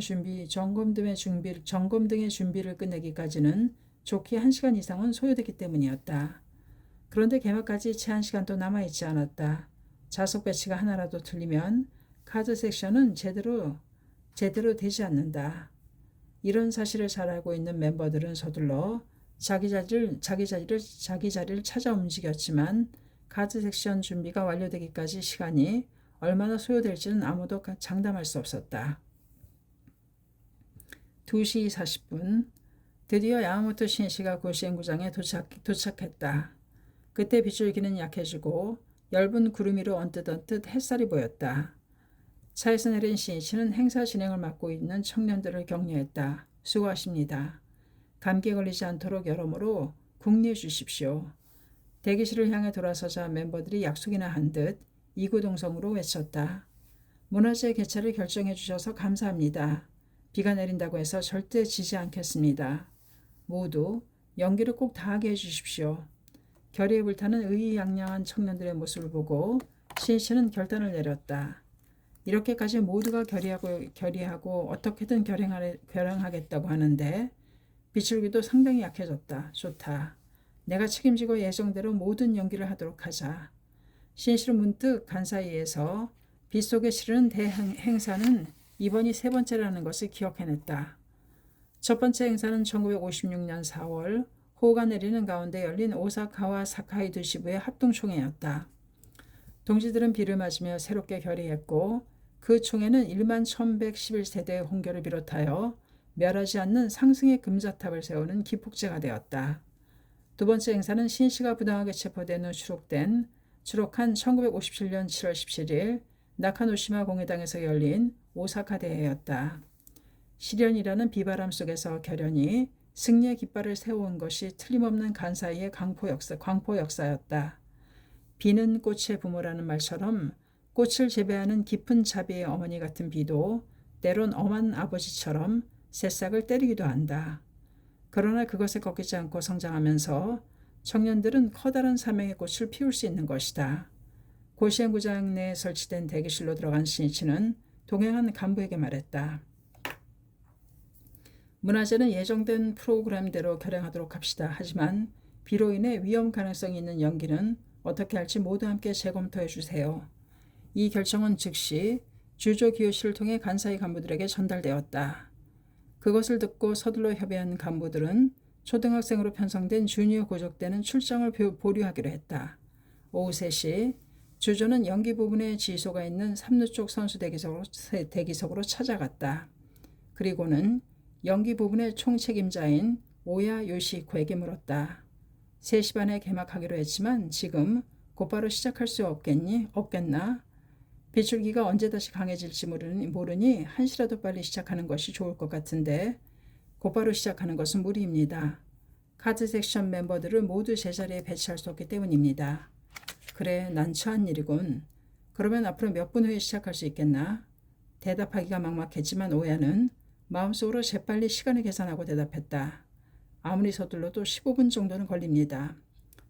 준비를 끝내기까지는 좋게 1시간 이상은 소요되기 때문이었다. 그런데 개막까지 채 1시간도 남아있지 않았다. 좌석 배치가 하나라도 틀리면 카드 섹션은 제대로 되지 않는다. 이런 사실을 잘 알고 있는 멤버들은 서둘러 자기 자리를 찾아 움직였지만 카드 섹션 준비가 완료되기까지 시간이 얼마나 소요될지는 아무도 장담할 수 없었다. 2시 40분 드디어 야마모토 신시가 고시행구장에 도착했다. 그때 빗줄기는 약해지고 엷은 구름 위로 언뜻 햇살이 보였다. 차에서 내린 신시는 행사 진행을 맡고 있는 청년들을 격려했다. 수고하십니다. 감기에 걸리지 않도록 여러모로 국리해 주십시오. 대기실을 향해 돌아서자 멤버들이 약속이나 한 듯 이구동성으로 외쳤다. 문화재 개최를 결정해 주셔서 감사합니다. 비가 내린다고 해서 절대 지지 않겠습니다. 모두 연기를 꼭 다하게 해주십시오. 결의에 불타는 의기양양한 청년들의 모습을 보고 신씨는 결단을 내렸다. 이렇게까지 모두가 결의하고 어떻게든 결행하겠다고 하는데 비출기도 상당히 약해졌다. 좋다. 내가 책임지고 예정대로 모든 연기를 하도록 하자. 신씨는 문득 간사이에서 빗속에 치르는 대행사는 이번이 3번째라는 것을 기억해냈다. 첫 번째 행사는 1956년 4월 호우가 내리는 가운데 열린 오사카와 사카이도 지부의 합동총회였다. 동지들은 비를 맞으며 새롭게 결의했고 그 총회는 11,111세대의 홍교를 비롯하여 멸하지 않는 상승의 금자탑을 세우는 기폭제가 되었다. 두 번째 행사는 신씨가 부당하게 체포된 후 추록한 1957년 7월 17일 나카노시마 공회당에서 열린 오사카 대회였다. 시련이라는 비바람 속에서 결연히 승리의 깃발을 세워온 것이 틀림없는 간사이의 광포 역사였다. 비는 꽃의 부모라는 말처럼 꽃을 재배하는 깊은 자비의 어머니 같은 비도 때론 엄한 아버지처럼 새싹을 때리기도 한다. 그러나 그것에 꺾이지 않고 성장하면서 청년들은 커다란 사명의 꽃을 피울 수 있는 것이다. 고시행구장 내에 설치된 대기실로 들어간 신이치는 동행한 간부에게 말했다. 문화재는 예정된 프로그램대로 결행하도록 합시다. 하지만 비로 인해 위험 가능성이 있는 연기는 어떻게 할지 모두 함께 재검토해 주세요. 이 결정은 즉시 주조 기요실을 통해 간사이 간부들에게 전달되었다. 그것을 듣고 서둘러 협의한 간부들은 초등학생으로 편성된 주니어 고족대는 출정을 보류하기로 했다. 오후 3시 주조는 연기 부분에 지소가 있는 삼루 쪽 선수 대기석으로 찾아갔다. 그리고는 연기 부분의 총책임자인 오야 요시코에게 물었다. 3시 반에 개막하기로 했지만 지금 곧바로 시작할 수 없겠나? 비출기가 언제 다시 강해질지 모르니 1시라도 빨리 시작하는 것이 좋을 것 같은데 곧바로 시작하는 것은 무리입니다. 카드 섹션 멤버들을 모두 제자리에 배치할 수 없기 때문입니다. 그래, 난처한 일이군. 그러면 앞으로 몇 분 후에 시작할 수 있겠나? 대답하기가 막막했지만 오야는 마음속으로 재빨리 시간을 계산하고 대답했다. 아무리 서둘러도 15분 정도는 걸립니다.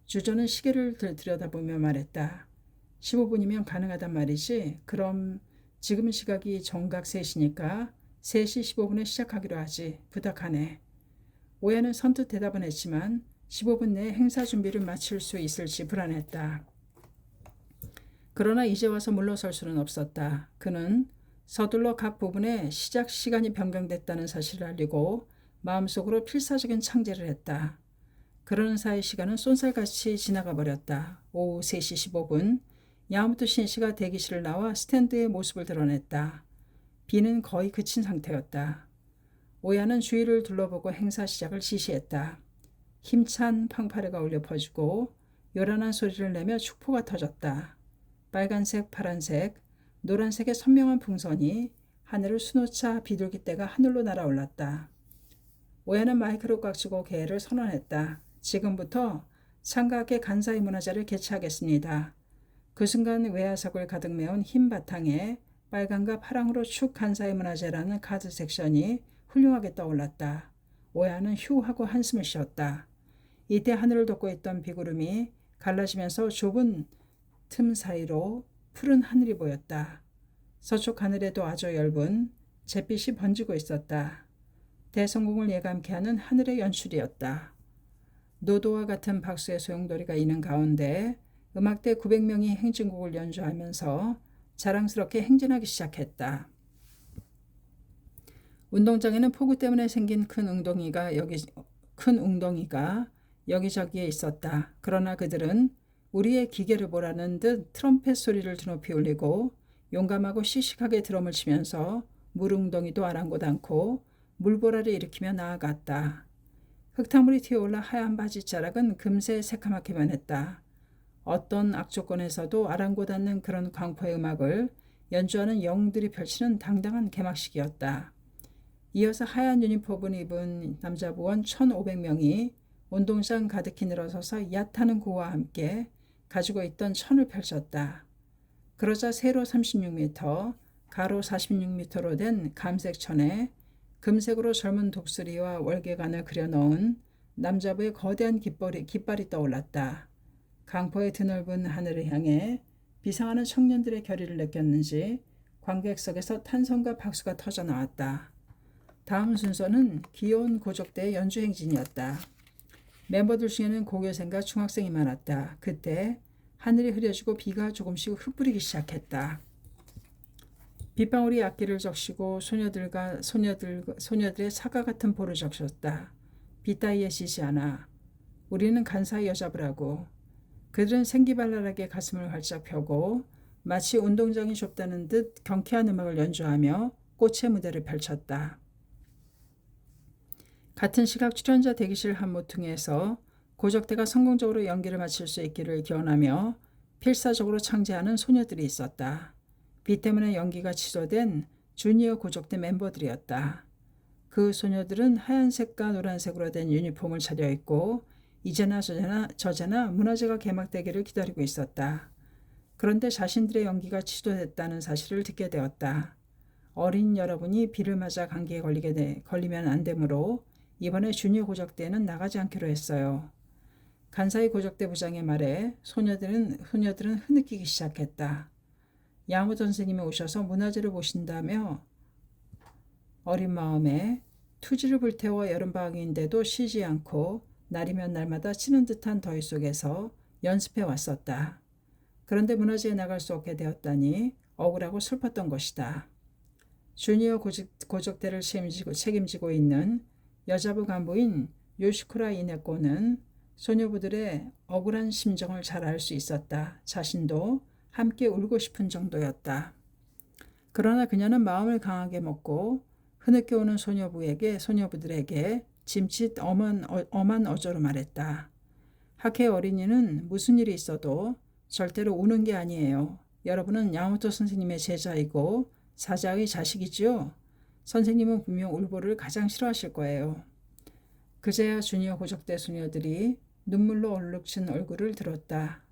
주조는 시계를 들여다보며 말했다. 15분이면 가능하단 말이지. 그럼 지금 시각이 정각 3시니까 3시 15분에 시작하기로 하지. 부탁하네. 오야는 선뜻 대답은 했지만 15분 내에 행사 준비를 마칠 수 있을지 불안했다. 그러나 이제 와서 물러설 수는 없었다. 그는 서둘러 각 부분에 시작 시간이 변경됐다는 사실을 알리고 마음속으로 필사적인 창제를 했다. 그러는 사이 시간은 쏜살같이 지나가 버렸다. 오후 3시 15분 야마모토 신씨가 대기실을 나와 스탠드의 모습을 드러냈다. 비는 거의 그친 상태였다. 오야는 주위를 둘러보고 행사 시작을 지시했다. 힘찬 팡파르가 울려 퍼지고 요란한 소리를 내며 축포가 터졌다. 빨간색, 파란색, 노란색의 선명한 풍선이 하늘을 수놓자 비둘기떼가 하늘로 날아올랐다. 오야는 마이크로 꽉 쥐고 개회를 선언했다. 지금부터 상가학계 간사이 문화제를 개최하겠습니다. 그 순간 외야석을 가득 메운 흰 바탕에 빨강과 파랑으로 축 간사의 문화재라는 카드 섹션이 훌륭하게 떠올랐다. 오야는 휴 하고 한숨을 쉬었다. 이때 하늘을 덮고 있던 비구름이 갈라지면서 좁은 틈 사이로 푸른 하늘이 보였다. 서쪽 하늘에도 아주 엷은 잿빛이 번지고 있었다. 대성공을 예감케 하는 하늘의 연출이었다. 노도와 같은 박수의 소용돌이가 이는 가운데 음악대 900명이 행진곡을 연주하면서 자랑스럽게 행진하기 시작했다. 운동장에는 폭우 때문에 생긴 큰 웅덩이가 여기저기에 있었다. 그러나 그들은 우리의 기계를 보라는 듯 트럼펫 소리를 드높이 울리고 용감하고 씩씩하게 드럼을 치면서 물웅덩이도 아랑곳 않고 물보라를 일으키며 나아갔다. 흙탕물이 튀어올라 하얀 바지자락은 금세 새카맣게 변했다. 어떤 악조건에서도 아랑곳 않는 그런 광포의 음악을 연주하는 영웅들이 펼치는 당당한 개막식이었다. 이어서 하얀 유니폼을 입은 남자부원 1,500명이 운동장 가득히 늘어서서 얕하는 구호와 함께 가지고 있던 천을 펼쳤다. 그러자 세로 36m, 가로 46m로 된 감색 천에 금색으로 젊은 독수리와 월계관을 그려넣은 남자부의 거대한 깃발이 떠올랐다. 강포의 드넓은 하늘을 향해 비상하는 청년들의 결의를 느꼈는지 관객석에서 탄성과 박수가 터져 나왔다. 다음 순서는 귀여운 고족대의 연주 행진이었다. 멤버들 중에는 고교생과 중학생이 많았다. 그때 하늘이 흐려지고 비가 조금씩 흩뿌리기 시작했다. 빗방울이 악기를 적시고 소녀들의 사과 같은 볼을 적셨다. 비 따위에 지지 않아. 우리는 간사히 여자부라고. 그들은 생기발랄하게 가슴을 활짝 펴고 마치 운동장이 좁다는 듯 경쾌한 음악을 연주하며 꽃의 무대를 펼쳤다. 같은 시각 출연자 대기실 한 모퉁이에서 고적대가 성공적으로 연기를 마칠 수 있기를 기원하며 필사적으로 창제하는 소녀들이 있었다. 비 때문에 연기가 취소된 주니어 고적대 멤버들이었다. 그 소녀들은 하얀색과 노란색으로 된 유니폼을 차려입고 이제나 저제나 문화제가 개막되기를 기다리고 있었다. 그런데 자신들의 연기가 취소됐다는 사실을 듣게 되었다. 어린 여러분이 비를 맞아 감기에 걸리면 안 되므로 이번에 주니어 고적대에는 나가지 않기로 했어요. 간사이 고적대 부장의 말에 소녀들은 흐느끼기 시작했다. 야무도 선생님이 오셔서 문화제를 보신다며 어린 마음에 투지를 불태워 여름방학인데도 쉬지 않고 날이면 날마다 치는 듯한 더위 속에서 연습해 왔었다. 그런데 문화제에 나갈 수 없게 되었다니 억울하고 슬펐던 것이다. 주니어 고적대를 책임지고 있는 여자부 간부인 요시쿠라 이네코는 소녀부들의 억울한 심정을 잘 알 수 있었다. 자신도 함께 울고 싶은 정도였다. 그러나 그녀는 마음을 강하게 먹고 흐느껴 오는 소녀부들에게 짐짓 엄한 어조로 말했다. 학회 어린이는 무슨 일이 있어도 절대로 우는 게 아니에요. 여러분은 야마토 선생님의 제자이고 사자의 자식이지요. 선생님은 분명 울보를 가장 싫어하실 거예요. 그제야 주니어 고적대 소녀들이 눈물로 얼룩진 얼굴을 들었다.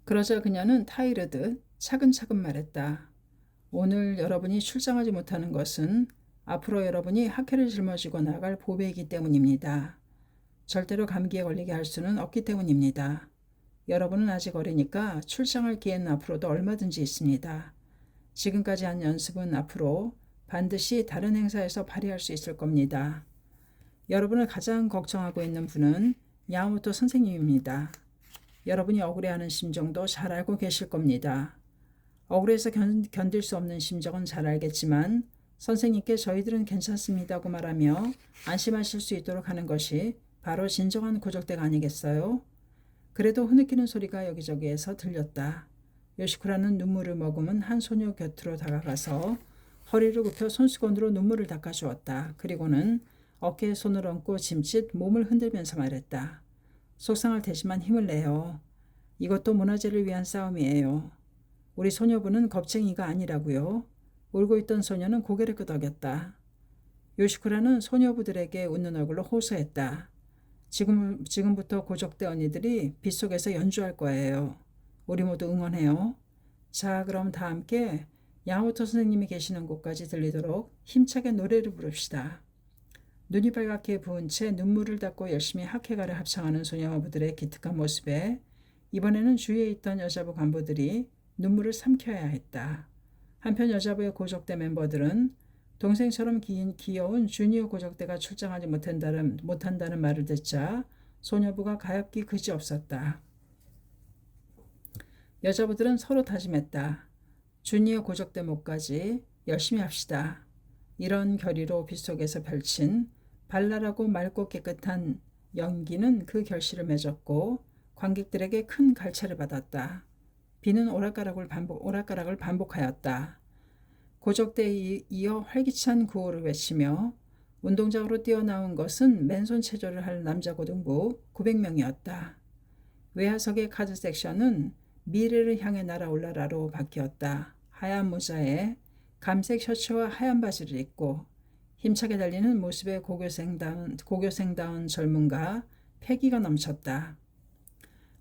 그러자 그녀는 타이르듯 차근차근 말했다. 오늘 여러분이 출장하지 못하는 것은 앞으로 여러분이 학회를 짊어지고 나갈 보배이기 때문입니다. 절대로 감기에 걸리게 할 수는 없기 때문입니다. 여러분은 아직 어리니까 출장할 기회는 앞으로도 얼마든지 있습니다. 지금까지 한 연습은 앞으로 반드시 다른 행사에서 발휘할 수 있을 겁니다. 여러분을 가장 걱정하고 있는 분은 야마모토 선생님입니다. 여러분이 억울해하는 심정도 잘 알고 계실 겁니다. 억울해서 견딜 수 없는 심정은 잘 알겠지만 선생님께 저희들은 괜찮습니다고 말하며 안심하실 수 있도록 하는 것이 바로 진정한 고적대가 아니겠어요? 그래도 흐느끼는 소리가 여기저기에서 들렸다. 요시쿠라는 눈물을 머금은 한 소녀 곁으로 다가가서 허리를 굽혀 손수건으로 눈물을 닦아주었다. 그리고는 어깨에 손을 얹고 짐짓 몸을 흔들면서 말했다. 속상할 테지만 힘을 내요. 이것도 문화제를 위한 싸움이에요. 우리 소녀부는 겁쟁이가 아니라고요. 울고 있던 소녀는 고개를 끄덕였다. 요시쿠라는 소녀부들에게 웃는 얼굴로 호소했다. 지금부터 고족대 언니들이 빗속에서 연주할 거예요. 우리 모두 응원해요. 자, 그럼 다 함께 야마모토 선생님이 계시는 곳까지 들리도록 힘차게 노래를 부릅시다. 눈이 빨갛게 부은 채 눈물을 닦고 열심히 하케가를 합창하는 소녀부들의 기특한 모습에 이번에는 주위에 있던 여자부 간부들이 눈물을 삼켜야 했다. 한편 여자부의 고족대 멤버들은 동생처럼 귀여운 주니어 고족대가 출장하지 못한다는 말을 듣자 소녀부가 가엾기 그지없었다. 여자부들은 서로 다짐했다. 주니어 고족대 목까지 열심히 합시다. 이런 결의로 빗속에서 펼친 발랄하고 맑고 깨끗한 연기는 그 결실을 맺었고 관객들에게 큰 갈채를 받았다. 비는 오락가락을 반복하였다. 고족대에 이어 활기찬 구호를 외치며 운동장으로 뛰어나온 것은 맨손 체조를 할 남자 고등부 900명이었다. 외야석의 카드 섹션은 미래를 향해 날아올라라로 바뀌었다. 하얀 모자에 감색 셔츠와 하얀 바지를 입고 힘차게 달리는 모습의 고교생다운 젊음과 패기가 넘쳤다.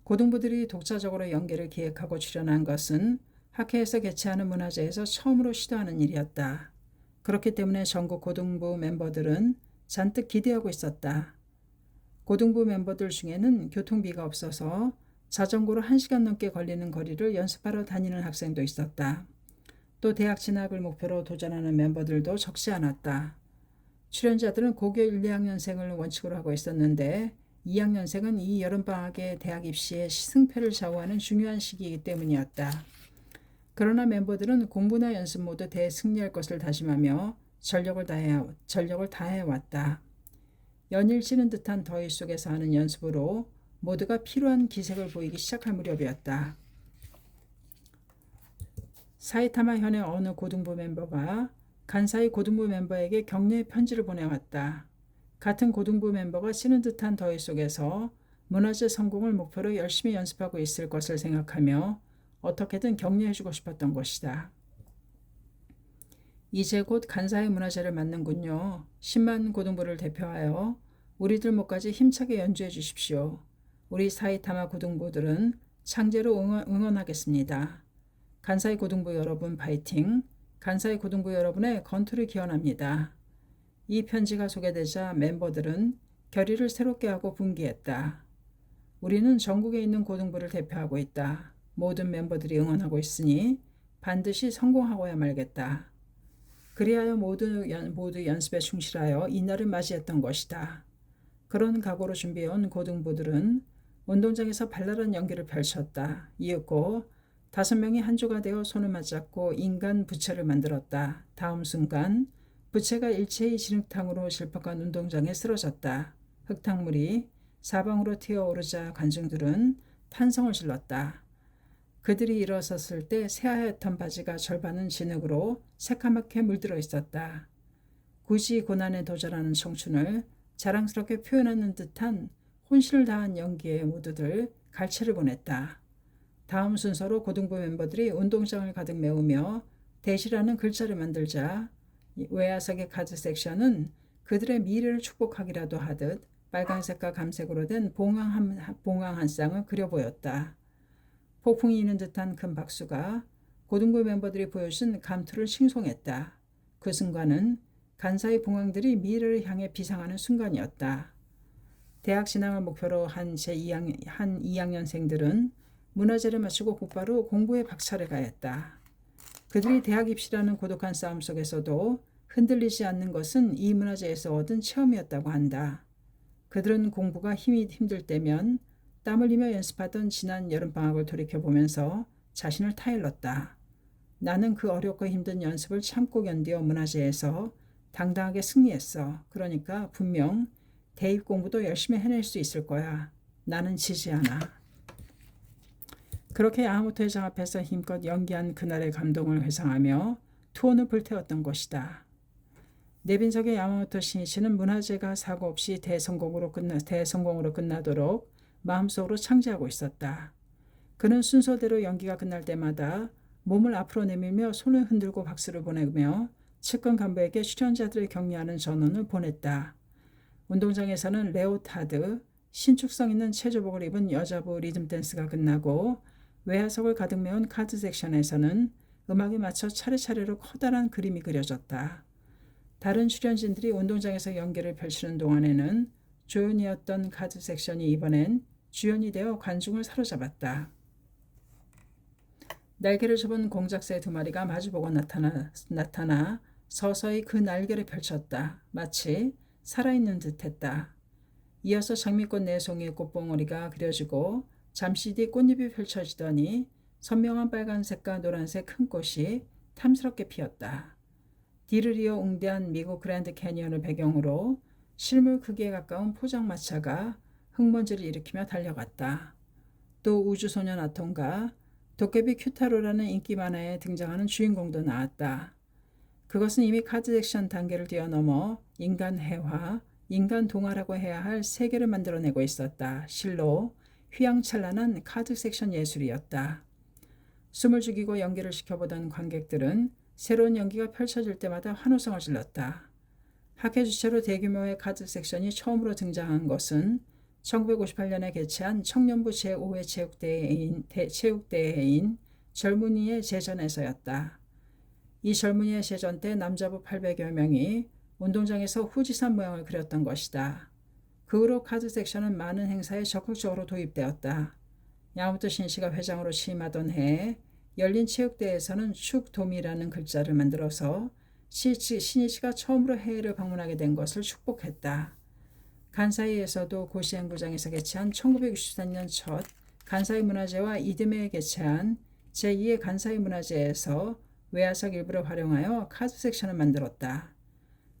고등부들이 독자적으로 연기를 기획하고 출연한 것은 학회에서 개최하는 문화제에서 처음으로 시도하는 일이었다. 그렇기 때문에 전국 고등부 멤버들은 잔뜩 기대하고 있었다. 고등부 멤버들 중에는 교통비가 없어서 자전거로 1시간 넘게 걸리는 거리를 연습하러 다니는 학생도 있었다. 또 대학 진학을 목표로 도전하는 멤버들도 적지 않았다. 출연자들은 고교 1, 2학년생을 원칙으로 하고 있었는데 2학년생은 이 여름방학에 대학 입시에 승패를 좌우하는 중요한 시기이기 때문이었다. 그러나 멤버들은 공부나 연습 모두 대승리할 것을 다짐하며 전력을 다해왔다. 연일 찌는 듯한 더위 속에서 하는 연습으로 모두가 피로한 기색을 보이기 시작할 무렵이었다. 사이타마 현의 어느 고등부 멤버가 간사이 고등부 멤버에게 격려의 편지를 보내왔다. 같은 고등부 멤버가 찌는 듯한 더위 속에서 문화제 성공을 목표로 열심히 연습하고 있을 것을 생각하며 어떻게든 격려해주고 싶었던 것이다. 이제 곧 간사이 문화제를 맞는군요. 10만 고등부를 대표하여 우리들 목까지 힘차게 연주해 주십시오. 우리 사이타마 고등부들은 창제로 응원하겠습니다. 간사이 고등부 여러분 파이팅! 간사이 고등부 여러분의 건투를 기원합니다. 이 편지가 소개되자 멤버들은 결의를 새롭게 하고 분기했다. 우리는 전국에 있는 고등부를 대표하고 있다. 모든 멤버들이 응원하고 있으니 반드시 성공하고야 말겠다. 그리하여 모두 연습에 충실하여 이날을 맞이했던 것이다. 그런 각오로 준비해온 고등부들은 운동장에서 발랄한 연기를 펼쳤다. 이윽고 5명이 한 조가 되어 손을 맞잡고 인간 부채를 만들었다. 다음 순간 부채가 일체의 진흙탕으로 질퍽한 운동장에 쓰러졌다. 흙탕물이 사방으로 튀어오르자 관중들은 탄성을 질렀다. 그들이 일어섰을 때 새하얗던 바지가 절반은 진흙으로 새까맣게 물들어 있었다. 굳이 고난에 도전하는 청춘을 자랑스럽게 표현하는 듯한 혼신을 다한 연기에 모두들 갈채를 보냈다. 다음 순서로 고등부 멤버들이 운동장을 가득 메우며 대시라는 글자를 만들자 외야석의 카드 섹션은 그들의 미래를 축복하기라도 하듯 빨간색과 감색으로 된 봉황 한 쌍을 그려 보였다. 폭풍이 있는 듯한 큰 박수가 고등부 멤버들이 보여준 감투를 칭송했다. 그 순간은 간사의 봉황들이 미래를 향해 비상하는 순간이었다. 대학 진학을 목표로 한 2학년생들은 문화제를 마치고 곧바로 공부에 박차를 가했다. 그들이 대학 입시라는 고독한 싸움 속에서도 흔들리지 않는 것은 이 문화제에서 얻은 체험이었다고 한다. 그들은 공부가 힘들 때면 땀 흘리며 연습하던 지난 여름방학을 돌이켜보면서 자신을 타일렀다. 나는 그 어렵고 힘든 연습을 참고 견디어 문화제에서 당당하게 승리했어. 그러니까 분명 대입 공부도 열심히 해낼 수 있을 거야. 나는 지지 않아. 그렇게 야마모토 회장 앞에서 힘껏 연기한 그날의 감동을 회상하며 투혼을 불태웠던 것이다. 내빈석의 야마모토 신이치는 문화제가 사고 없이 대성공으로 끝나도록 마음속으로 창제하고 있었다. 그는 순서대로 연기가 끝날 때마다 몸을 앞으로 내밀며 손을 흔들고 박수를 보내며 측근 간부에게 출연자들을 격려하는 전원을 보냈다. 운동장에서는 레오타드, 신축성 있는 체조복을 입은 여자부 리듬 댄스가 끝나고 외야석을 가득 메운 카드 섹션에서는 음악에 맞춰 차례차례로 커다란 그림이 그려졌다. 다른 출연진들이 운동장에서 연기를 펼치는 동안에는 조연이었던 카드 섹션이 이번엔 주연이 되어 관중을 사로잡았다. 날개를 접은 공작새 2마리가 마주보고 나타나 서서히 그 날개를 펼쳤다. 마치 살아있는 듯했다. 이어서 장미꽃 4송이의 꽃봉오리가 그려지고 잠시 뒤 꽃잎이 펼쳐지더니 선명한 빨간색과 노란색 큰 꽃이 탐스럽게 피었다. 뒤를 이어 웅대한 미국 그랜드 캐니언을 배경으로 실물 크기에 가까운 포장마차가 흙먼지를 일으키며 달려갔다. 또 우주소년 아톰과 도깨비 큐타로라는 인기 만화에 등장하는 주인공도 나왔다. 그것은 이미 카드 섹션 단계를 뛰어넘어 인간 해화, 인간 동화라고 해야 할 세계를 만들어내고 있었다. 실로 휘황찬란한 카드 섹션 예술이었다. 숨을 죽이고 연기를 지켜보던 관객들은 새로운 연기가 펼쳐질 때마다 환호성을 질렀다. 학회 주최로 대규모의 카드 섹션이 처음으로 등장한 것은 1958년에 개최한 청년부 제5회 체육대회인 젊은이의 제전에서였다. 이 젊은이의 제전 때 남자부 800여 명이 운동장에서 후지산 모양을 그렸던 것이다. 그 후로 카드 섹션은 많은 행사에 적극적으로 도입되었다. 야마토 신시가 회장으로 취임하던 해에 열린 체육대회에서는 축도미라는 글자를 만들어서 신이시가 처음으로 해외를 방문하게 된 것을 축복했다. 간사이에서도 고시행구장에서 개최한 1964년 첫 간사이 문화제와 이듬해에 개최한 제2의 간사이 문화제에서 외야석 일부를 활용하여 카드 섹션을 만들었다.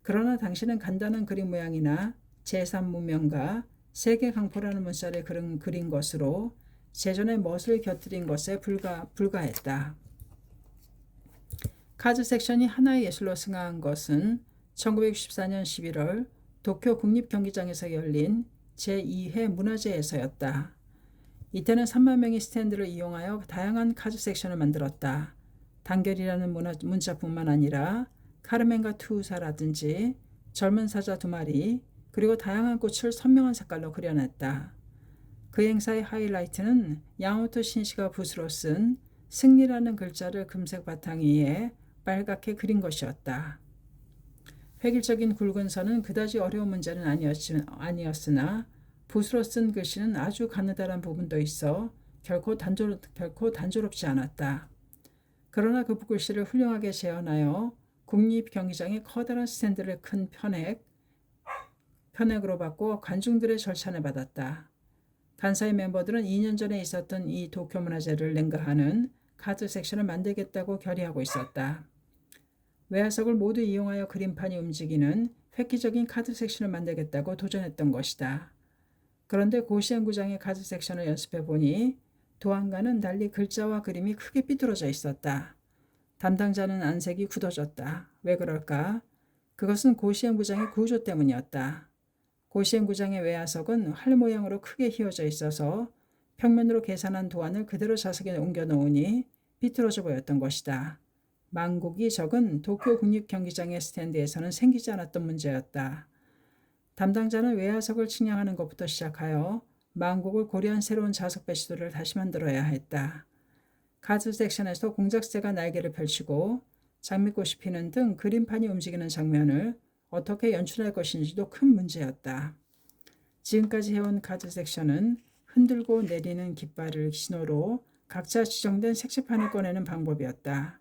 그러나 당시는 간단한 그림 모양이나 제3문명과 세계 강포라는 문자를 그린 것으로 제전의 멋을 곁들인 것에 불과했다. 카드 섹션이 하나의 예술로 승화한 것은 1964년 11월 도쿄 국립경기장에서 열린 제2회 문화제에서였다. 이때는 3만 명이 스탠드를 이용하여 다양한 카드 섹션을 만들었다. 단결이라는 문자뿐만 아니라 카르멘과 투사라든지 젊은 사자 2마리 그리고 다양한 꽃을 선명한 색깔로 그려냈다. 그 행사의 하이라이트는 야마토 신시가 붓으로 쓴 승리라는 글자를 금색 바탕 위에 빨갛게 그린 것이었다. 획일적인 굵은 선은 그다지 어려운 문제는 아니었으나 붓으로 쓴 글씨는 아주 가느다란 부분도 있어 결코 단조롭지 않았다. 그러나 그 붓글씨를 훌륭하게 재현하여 국립경기장의 커다란 스탠드를 큰 편액으로 받고 관중들의 절찬을 받았다. 간사이 멤버들은 2년 전에 있었던 이 도쿄 문화제를 능가하는 카드 섹션을 만들겠다고 결의하고 있었다. 외야석을 모두 이용하여 그림판이 움직이는 획기적인 카드 섹션을 만들겠다고 도전했던 것이다. 그런데 고시행구장의 카드 섹션을 연습해 보니 도안과는 달리 글자와 그림이 크게 삐뚤어져 있었다. 담당자는 안색이 굳어졌다. 왜 그럴까? 그것은 고시행구장의 구조 때문이었다. 고시행구장의 외야석은 활 모양으로 크게 휘어져 있어서 평면으로 계산한 도안을 그대로 좌석에 옮겨 놓으니 비틀어져 보였던 것이다. 망국이 적은 도쿄 국립경기장의 스탠드에서는 생기지 않았던 문제였다. 담당자는 외야석을 측량하는 것부터 시작하여 망국을 고려한 새로운 좌석 배치도를 다시 만들어야 했다. 카드 섹션에서 공작새가 날개를 펼치고 장미꽃이 피는 등 그림판이 움직이는 장면을 어떻게 연출할 것인지도 큰 문제였다. 지금까지 해온 카드 섹션은 흔들고 내리는 깃발을 신호로 각자 지정된 색칠판을 꺼내는 방법이었다.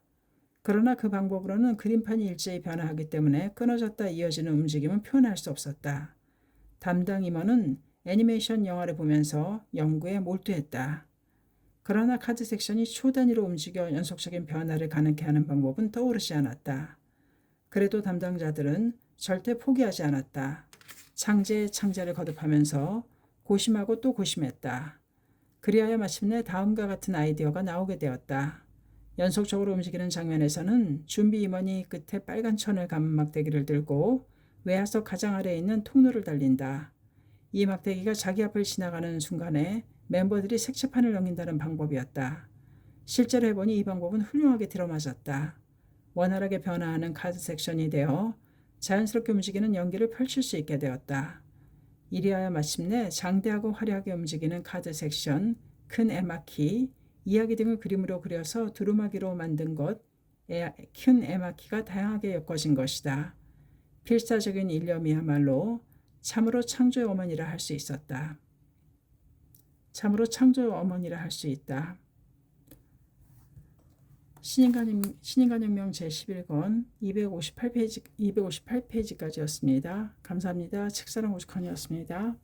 그러나 그 방법으로는 그림판이 일제히 변화하기 때문에 끊어졌다 이어지는 움직임은 표현할 수 없었다. 담당 임원은 애니메이션 영화를 보면서 연구에 몰두했다. 그러나 카드 섹션이 초단위로 움직여 연속적인 변화를 가능케 하는 방법은 떠오르지 않았다. 그래도 담당자들은 절대 포기하지 않았다. 창제에 창제를 거듭하면서 고심하고 또 고심했다. 그리하여 마침내 다음과 같은 아이디어가 나오게 되었다. 연속적으로 움직이는 장면에서는 준비 임원이 끝에 빨간 천을 감은 막대기를 들고 외야석 가장 아래에 있는 통로를 달린다. 이 막대기가 자기 앞을 지나가는 순간에 멤버들이 색칠판을 넘긴다는 방법이었다. 실제로 해보니 이 방법은 훌륭하게 들어맞았다. 원활하게 변화하는 카드 섹션이 되어 자연스럽게 움직이는 연기를 펼칠 수 있게 되었다. 이리하여 마침내 장대하고 화려하게 움직이는 카드 섹션, 큰 에마키, 이야기 등을 그림으로 그려서 두루마기로 만든 것, 큰 에마키가 다양하게 엮어진 것이다. 필사적인 일념이야말로 참으로 창조의 어머니라 할 수 있었다. 참으로 창조의 어머니라 할 수 있다. 신인간혁명 제11권 258페이지까지였습니다. 감사합니다. 책사랑 오죽헌이었습니다.